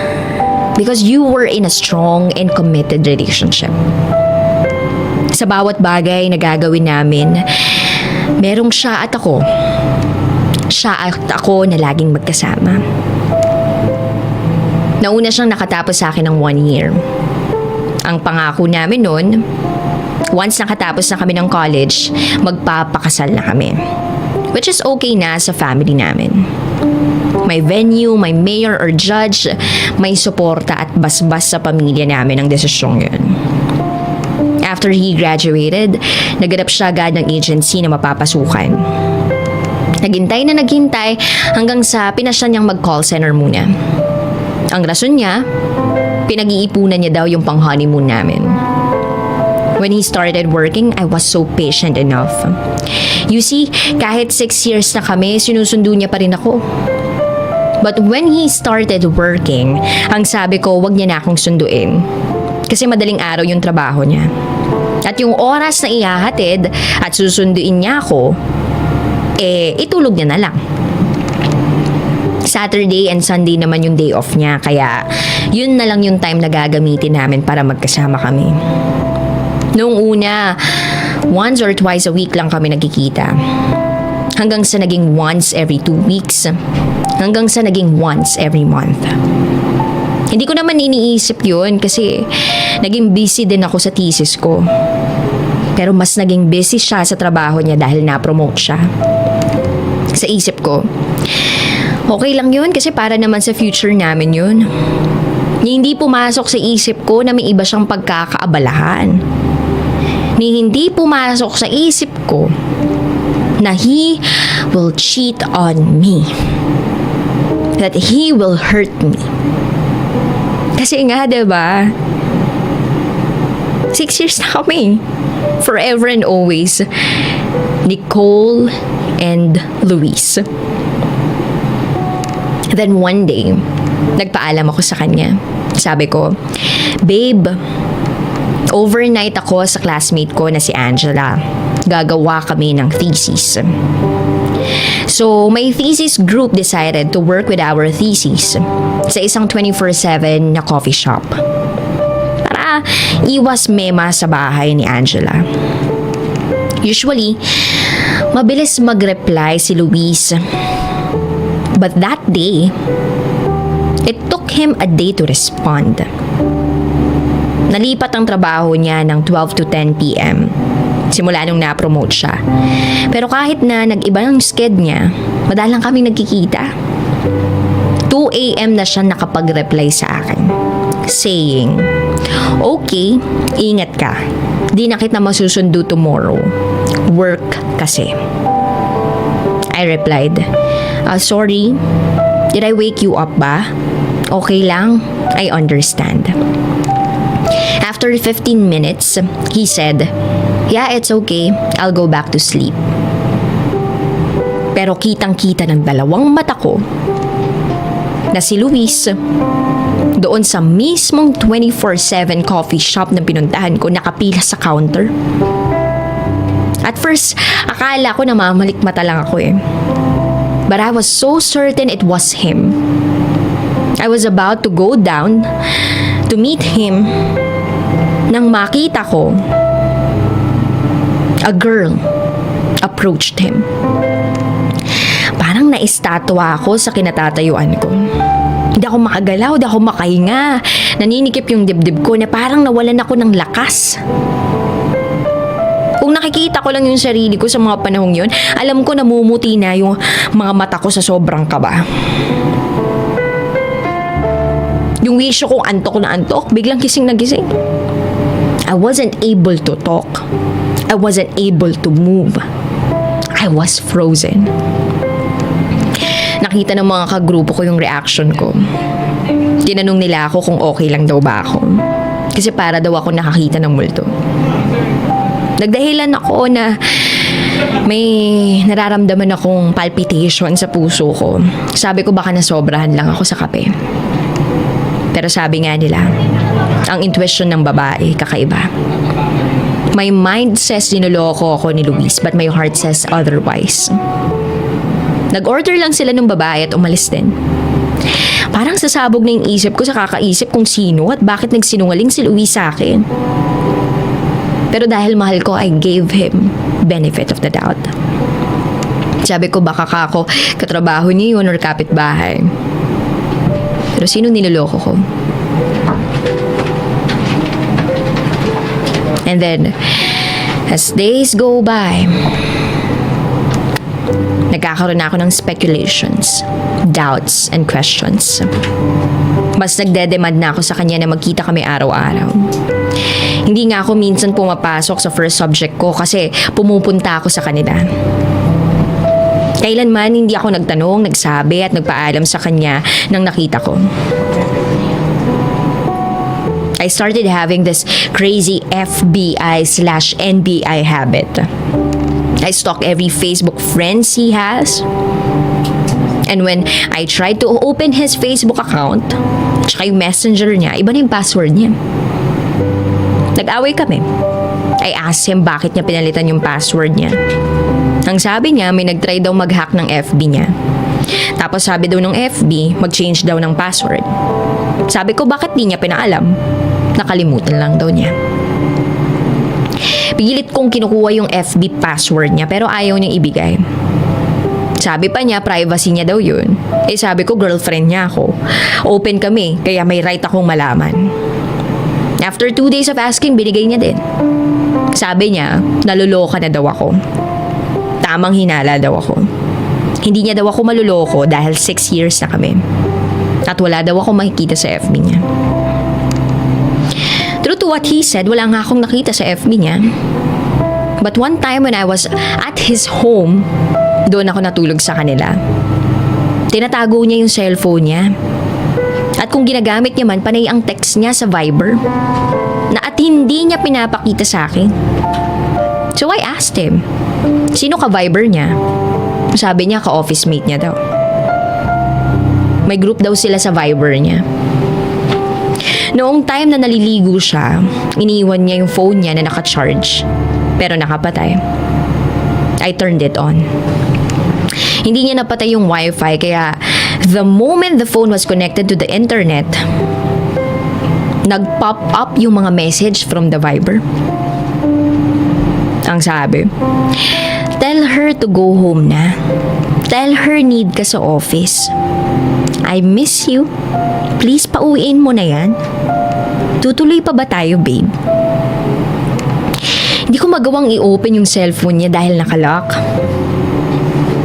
because you were in a strong and committed relationship. Sa bawat bagay na gagawin namin, merong siya at ako. Siya at ako na laging magkasama. Nauna siyang nakatapos sa akin ng 1 year. Ang pangako namin noon, once nakatapos na kami ng college, magpapakasal na kami. Which is okay na sa family namin. May venue, may mayor or judge, may suporta at basbas sa pamilya namin ang desisyong yun. After he graduated, naganap siya agad ng agency na mapapasukan. Naghintay na naghintay hanggang sa pinasya niyang mag-call center muna. Ang rason niya, pinag-iipunan niya daw yung pang-honeymoon namin. When he started working, I was so patient enough. You see, kahit 6 years na kami, sinusundo niya pa rin ako. But when he started working, ang sabi ko, wag niya na akong sunduin. Kasi madaling araw yung trabaho niya. At yung oras na ihahatid at susunduin niya ako, itulog niya na lang. Saturday and Sunday naman yung day off niya, kaya yun na lang yung time na gagamitin namin para magkasama kami. Noong una, once or twice a week lang kami nagkikita. Hanggang sa naging once every 2 weeks. Hanggang sa naging once every month. Hindi ko naman iniisip yun kasi naging busy din ako sa thesis ko. Pero mas naging busy siya sa trabaho niya dahil na-promote siya. Sa isip ko, okay lang yun kasi para naman sa future namin yun. Hindi pumasok sa isip ko na may iba siyang pagkakaabalahan. Hindi pumasok sa isip ko na he will cheat on me. That he will hurt me. Kasi nga, diba? 6 years na kami. Forever and always. Nicole and Luis. Then one day, nagpaalam ako sa kanya. Sabi ko, babe, overnight ako sa classmate ko na si Angela. Gagawa kami ng thesis. So, my thesis group decided to work with our thesis sa isang 24/7 na coffee shop. Para iwas mema sa bahay ni Angela. Usually, mabilis mag-reply si Luis. But that day, it took him a day to respond. Nalipat ang trabaho niya ng 12 to 10 p.m. Simula nung na-promote siya. Pero kahit na nag-iba ng sked niya, madalang kami nagkikita. 2 a.m. na siya nakapag-reply sa akin. Saying, okay, ingat ka. Di na kita masusundo tomorrow. Work kasi. I replied, sorry, did I wake you up ba? Okay lang, I understand. After 15 minutes, he said, yeah, it's okay, I'll go back to sleep. Pero kitang-kita ng dalawang mata ko na si Luis, doon sa mismong 24/7 coffee shop na pinuntahan ko, nakapila sa counter. At first, akala ko namamalikmata lang ako eh. But I was so certain it was him. I was about to go down to meet him nang makita ko a girl approached him. Parang naistatwa ako sa kinatatayuan ko. Hindi ako makagalaw, hindi ako makahinga. Naninikip yung dibdib ko na parang nawalan ako ng lakas. Kung nakikita ko lang yung sarili ko sa mga panahong yun, alam ko namumuti na yung mga mata ko sa sobrang kaba. Yung wisyo kong antok na antok, biglang gising na gising. I wasn't able to talk. I wasn't able to move. I was frozen. Nakita ng mga kagrupo ko yung reaction ko. Tinanong nila ako kung okay lang daw ba ako. Kasi para daw ako nakakita ng multo. Nagdahilan ako na may nararamdaman akong palpitation sa puso ko. Sabi ko baka nasobrahan lang ako sa kape. Pero sabi nga nila, ang intuition ng babae kakaiba. My mind says dinuloko ako ni Luis, but my heart says otherwise. Nag-order lang sila ng babae at umalis din. Parang sasabog na yung isip ko sa kakaisip kung sino at bakit nagsinungaling si Luis sa akin. Pero dahil mahal ko, I gave him benefit of the doubt. Sabi ko baka kako katrabaho niya yun or kapitbahay. Pero sino niloloko ko? And then, as days go by, nagkakaroon na ako ng speculations, doubts, and questions. Mas nagdedemand na ako sa kanya na magkita kami araw-araw. Hindi nga ako minsan pumapasok sa first subject ko kasi pumupunta ako sa kanila. Kailanman hindi ako nagtanong, nagsabi at nagpaalam sa kanya nang nakita ko. I started having this crazy FBI/NBI habit. I stalk every Facebook friends he has. And when I tried to open his Facebook account, tsaka yung messenger niya, iba na yung password niya. Nag-away kami. I asked him bakit niya pinalitan yung password niya. Ang sabi niya, may nag-try daw mag-hack ng FB niya. Tapos sabi daw ng FB, mag-change daw ng password. Sabi ko bakit di niya pinaalam? Nakalimutan lang daw niya. Pigilit kong kinukuha yung FB password niya pero ayaw niyang ibigay. Sabi pa niya, privacy niya daw yun. Eh sabi ko, girlfriend niya ako. Open kami, kaya may right akong malaman. After 2 days of asking, binigay niya din. Sabi niya, naluloka na daw ako. Tamang hinala daw ako. Hindi niya daw ako maluloko dahil 6 years na kami. At wala daw ako makikita sa FB niya. True to what he said, wala nga akong nakita sa FB niya. But one time when I was at his home, doon ako natulog sa kanila. Tinatago niya yung cellphone niya. At kung ginagamit niya man, panay ang text niya sa Viber. Na at hindi niya pinapakita sa akin. So I asked him, sino ka Viber niya? Sabi niya, ka-office mate niya daw. May group daw sila sa Viber niya. Noong time na naliligo siya, iniwan niya yung phone niya na naka-charge. Pero nakapatay. I turned it on. Hindi niya napatay yung wifi kaya the moment the phone was connected to the internet, nag-pop up yung mga message from the Viber. Ang sabi, tell her to go home na. Tell her need ka sa office. I miss you. Please pauwiin mo na yan. Tutuloy pa ba tayo, babe? Hindi ko magawang i-open yung cellphone niya dahil nakalock.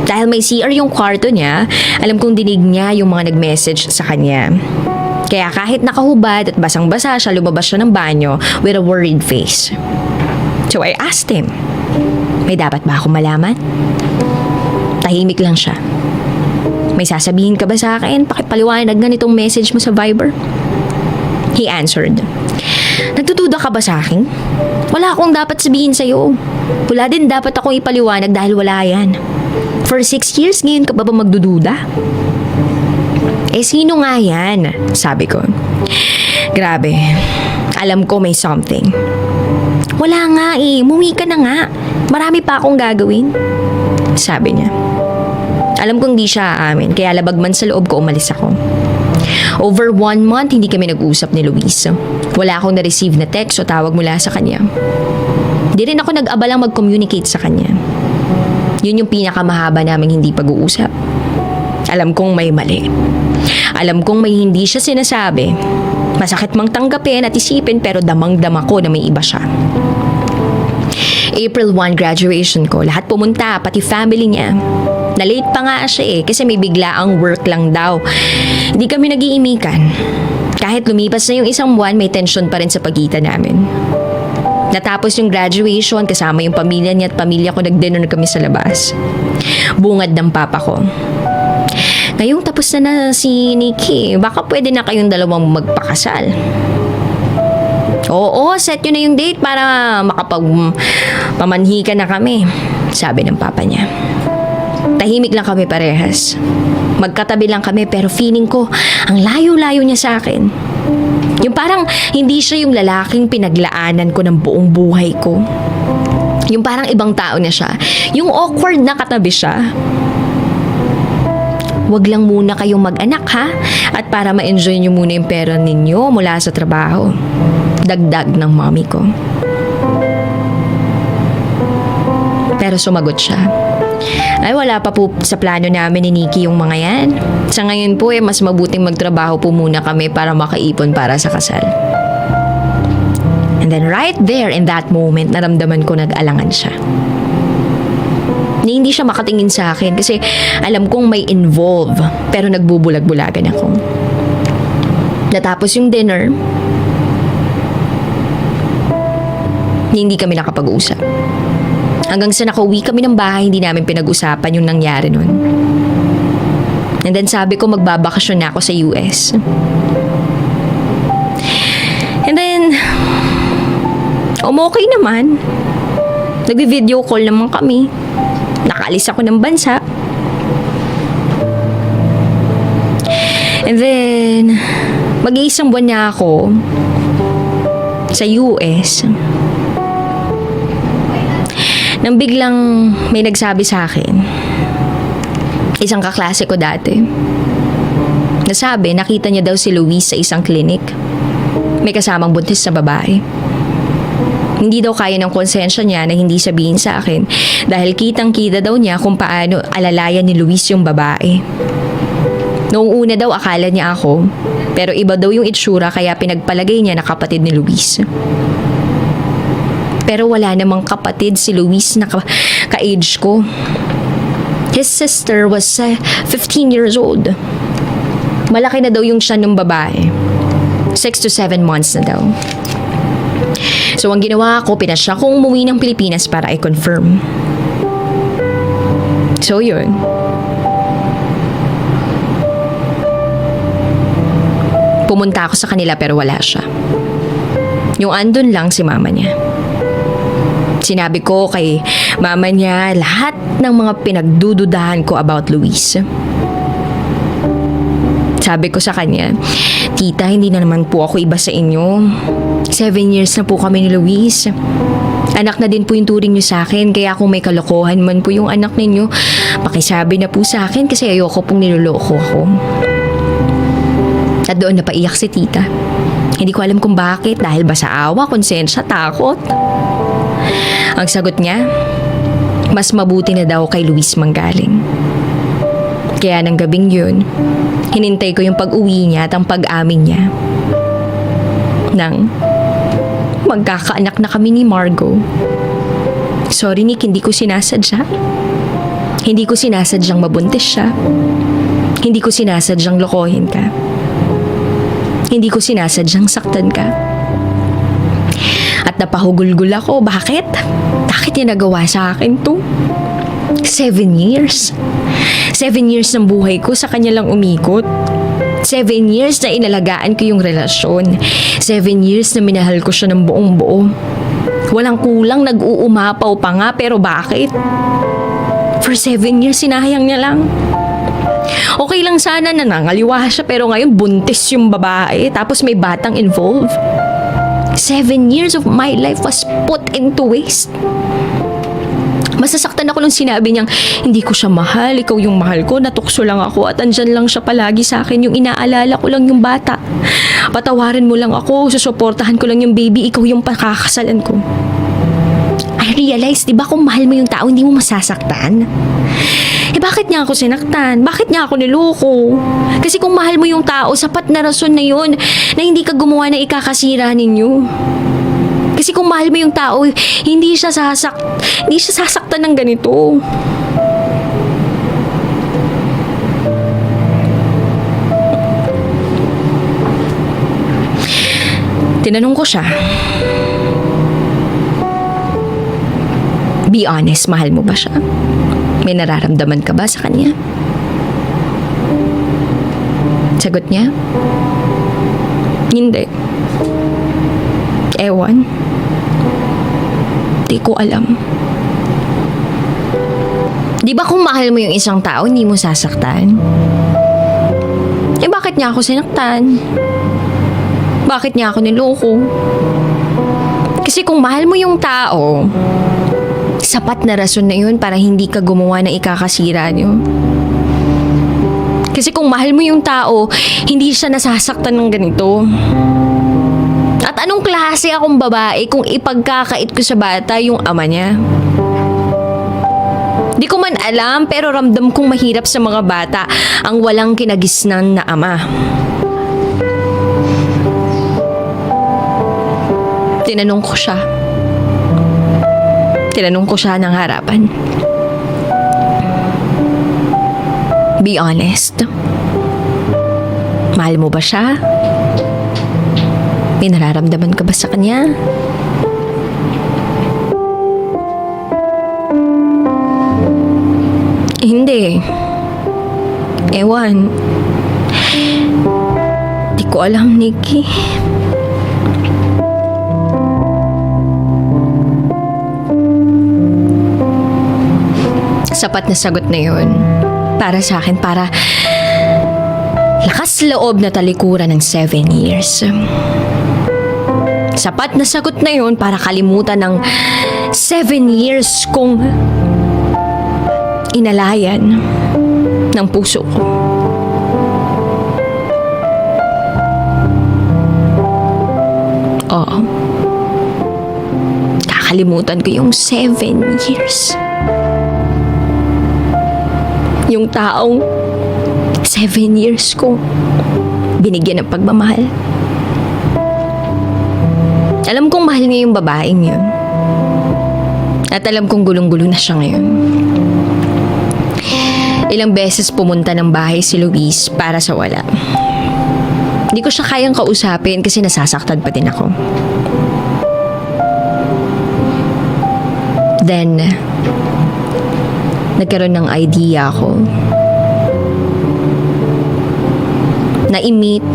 Dahil may CR yung kwarto niya, alam kong dinig niya yung mga nag-message sa kanya. Kaya kahit nakahubad at basang-basa siya, lumabas siya ng banyo with a worried face. So I asked him, may dapat ba akong malaman? Tahimik lang siya. May sasabihin ka ba sa akin? Pakipaliwanag nga nitong message mo sa Viber. He answered, nagtutuda ka ba sa akin? Wala akong dapat sabihin sa'yo. Wala din dapat akong ipaliwanag dahil wala yan. For 6 years, ngayon ka ba magdududa? Eh, sino nga yan? Sabi ko. Grabe. Alam ko may something. Wala nga eh. Umuwi ka na nga. Marami pa akong gagawin. Sabi niya. Alam kong di siya aamin, kaya labag man sa loob ko umalis ako. Over 1 month, hindi kami nag-usap ni Luis. Wala akong na-receive na text o tawag mula sa kanya. Di rin ako nag-abalang mag-communicate sa kanya. Yun yung pinakamahaba naming hindi pag-uusap. Alam kong may mali. Alam kong may hindi siya sinasabi. Masakit mang tanggapin at isipin pero damang-dama ko na may iba siya. April 1 graduation ko, lahat pumunta, pati family niya. Na-late pa nga siya kasi may biglaang work lang daw. Hindi kami nag-iimikan. Kahit lumipas na yung 1 buwan, may tension pa rin sa pagitan namin. Natapos yung graduation, kasama yung pamilya niya at pamilya ko, nag-dinner kami sa labas. Bungad ng papa ko. Ngayong tapos na si Nikki, baka pwede na kayong dalawang magpakasal. Oo, set yun na yung date para makapagpamanhikan na kami, sabi ng papa niya. Tahimik lang kami parehas. Magkatabi lang kami pero feeling ko ang layo-layo niya sa akin. Yung parang hindi siya yung lalaking pinaglaanan ko ng buong buhay ko. Yung parang ibang tao na siya. Yung awkward na katabi siya. Wag lang muna kayong mag-anak ha? At para ma-enjoy nyo muna yung pera ninyo mula sa trabaho. Dagdag ng mommy ko. Pero sumagot siya. Ay, wala pa po sa plano namin ni Nikki yung mga yan. Sa ngayon po mas mabuting magtrabaho po muna kami para makaipon para sa kasal. And then right there in that moment, naramdaman ko nag-alangan siya. Hindi siya makatingin sa akin kasi alam kong may involve pero nagbubulag-bulagan ako. Natapos yung dinner, hindi kami nakapag-usap. Hanggang sa nakauwi kami ng bahay, hindi namin pinag-usapan yung nangyari nun. And then sabi ko magbabakasyon na ako sa US. And then, okay naman. Nagbi-video call naman kami. Nakaalis ako ng bansa. And then, mag-iisang buwan na ako sa US. Nang biglang may nagsabi sa akin, isang kaklase ko dati, nasabi nakita niya daw si Luis sa isang clinic. May kasamang buntis na babae. Hindi daw kaya ng konsensya niya na hindi sabihin sa akin dahil kitang-kita daw niya kung paano alalayan ni Luis yung babae. Noong una daw akala niya ako, pero iba daw yung itsura kaya pinagpalagay niya na kapatid ni Luis. Pero wala namang kapatid si Luis na ka-age ko. His sister was 15 years old. Malaki na daw yung siya ng babae. 6 to 7 months na daw. So ang ginawa ko, pinasya kong umuwi ng Pilipinas para i-confirm. So yun. Pumunta ako sa kanila pero wala siya. Yung andun lang si mama niya. Sinabi ko kay mama niya lahat ng mga pinagdududahan ko about Luis. Sabi ko sa kanya, Tita, hindi na naman po ako iba sa inyo. 7 years na po kami ni Luis. Anak na din po yung turing niyo sa akin, kaya kung may kalokohan man po yung anak ninyo, pakisabi na po sa akin kasi ayoko pong niloloko ako. At doon napaiyak si Tita. Hindi ko alam kung bakit, dahil ba sa awa, konsensya, takot. Ang sagot niya, mas mabuti na daw kay Luis manggaling. Kaya ng gabing yun, hinintay ko yung pag-uwi niya at ang pag-amin niya. Nang magkakaanak na kami ni Margo. Sorry Nick, hindi ko sinasadya. Hindi ko sinasadyang mabuntis siya. Hindi ko sinasadyang lokohin ka. Hindi ko sinasadyang saktan ka. At napahugulgul ako. Bakit? Bakit niya nagawa sa akin to? 7 years. 7 years ng buhay ko sa kanya lang umikot. 7 years na inalagaan ko yung relasyon. 7 years na minahal ko siya ng buong buo. Walang kulang, nag-uumapaw pa nga, pero bakit? For 7 years, sinahayang niya lang. Okay lang sana na nangaliwa siya, pero ngayon buntis yung babae, tapos may batang involved. 7 years of my life was put into waste. Masasaktan ako nung sinabi niyang hindi ko siya mahal, ikaw yung mahal ko, natukso lang ako at andyan lang siya palagi sa akin, yung inaalala ko lang yung bata. Patawarin mo lang ako, susuportahan ko lang yung baby, ikaw yung pakakasalan ko. I realize, di ba kung mahal mo yung tao, hindi mo masasaktan? Bakit niya ako sinaktan? Bakit niya ako niloko? Kasi kung mahal mo yung tao, sapat na rason na yun na hindi ka gumawa ng ikakasira ninyo. Kasi kung mahal mo yung tao, hindi siya sasaktan ng ganito. Tinanong ko siya, be honest, mahal mo ba siya? May nararamdaman ka ba sa kanya? Sagot niya, hindi. Ewan. Di ko alam. Di ba kung mahal mo yung isang tao, hindi mo sasaktan? Bakit niya ako sinaktan? Bakit niya ako niloko? Kasi kung mahal mo yung tao, sapat na rason na yun para hindi ka gumawa ng ikakasira niyo. Kasi kung mahal mo yung tao, hindi siya nasasaktan ng ganito. At anong klase akong babae kung ipagkakait ko sa bata yung ama niya? Di ko man alam, pero ramdam kong mahirap sa mga bata ang walang kinagisnan na ama. Tinanong ko siya. Tinanong ko siya ng harapan. Be honest. Mahal mo ba siya? May nararamdaman ka ba sa kanya? Hindi. Ewan. Di ko alam, Nikki. Sapat na sagot na yun para sa akin, para lakas loob na talikuran ng 7 years. Sapat na sagot na yun para kalimutan ng 7 years kong inalayan ng puso ko. Oo. Kakalimutan ko yung 7 years. Yung taong 7 years ko binigyan ng pagmamahal. Alam kong mahal niya yung babaeng yun. At alam kong gulong-gulo na siya ngayon. Ilang beses pumunta ng bahay si Luis para sa wala. Hindi ko siya kayang kausapin kasi nasasaktan pa din ako. Then, nagkaroon ng idea ako na i-meet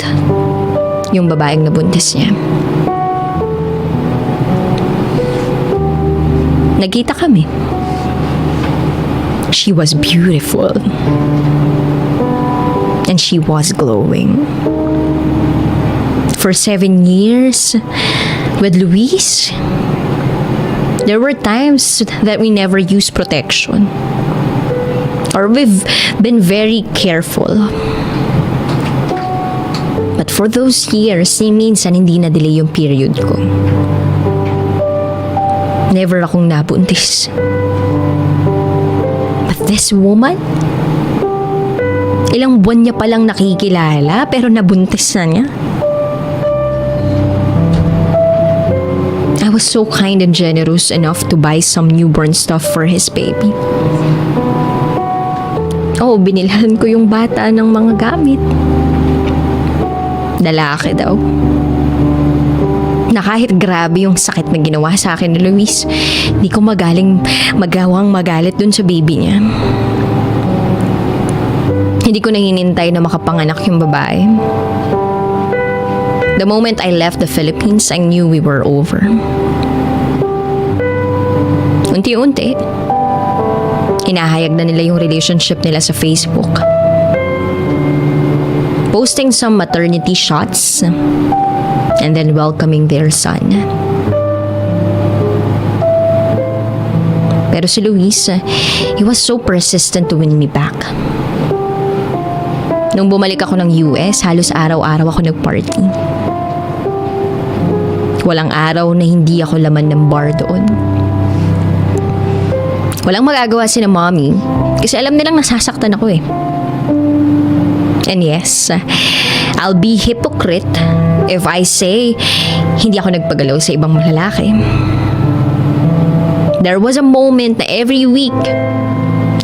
yung babaeng nabuntis niya. Nagkita kami. She was beautiful. And she was glowing. For 7 years with Luis, there were times that we never used protection. Or we've been very careful. But for those years, minsan hindi na-delay yung period ko. Never akong nabuntis. But this woman, ilang buwan niya palang nakikilala pero nabuntis na niya. I was so kind and generous enough to buy some newborn stuff for his baby. Oh, binilhan ko yung bata ng mga gamit. Lalaki daw. Na kahit grabe yung sakit na ginawa sa akin ni Luis, hindi ko magawang magalit dun sa baby niya. Hindi ko na hinintay na makapanganak yung babae. The moment I left the Philippines, I knew we were over. Unti-unti, hinahayag na nila yung relationship nila sa Facebook. Posting some maternity shots and then welcoming their son. Pero si Luis, he was so persistent to win me back. Nung bumalik ako ng US, halos araw-araw ako nag-party. Walang araw na hindi ako laman ng bar doon. Walang magagawa si na mommy kasi alam nilang nasasaktan ako eh. And yes, I'll be hypocrite if I say hindi ako nagpagalaw sa ibang lalaki. There was a moment na every week,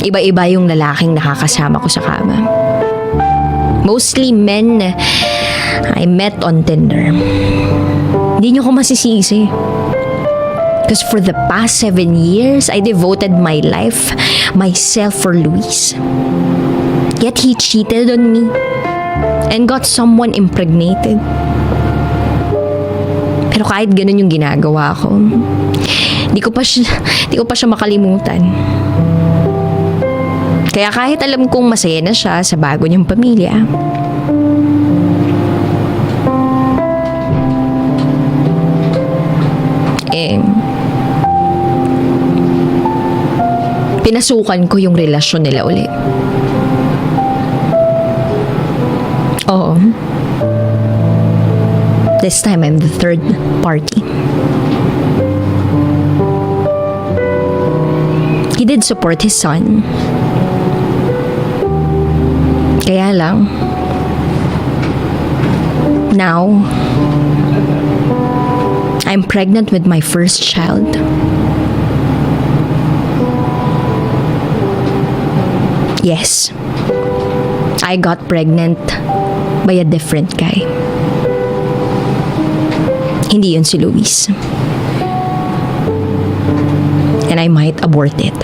iba-iba yung lalaking nakakasama ko sa kama. Mostly men I met on Tinder. Hindi niyo ko masisisi. Because for the past 7 years, I devoted my life, myself for Luis. Yet he cheated on me and got someone impregnated. Pero kahit ganun yung ginagawa ko, di ko pa siya makalimutan. Kaya kahit alam kong masaya na siya sa bago niyang pamilya, pinasukan ko yung relasyon nila ulit. Oo. This time I'm the third party. He did support his son. Kaya lang, now, I'm pregnant with my first child. Yes, I got pregnant by a different guy. Hindi yun si Luis. And I might abort it.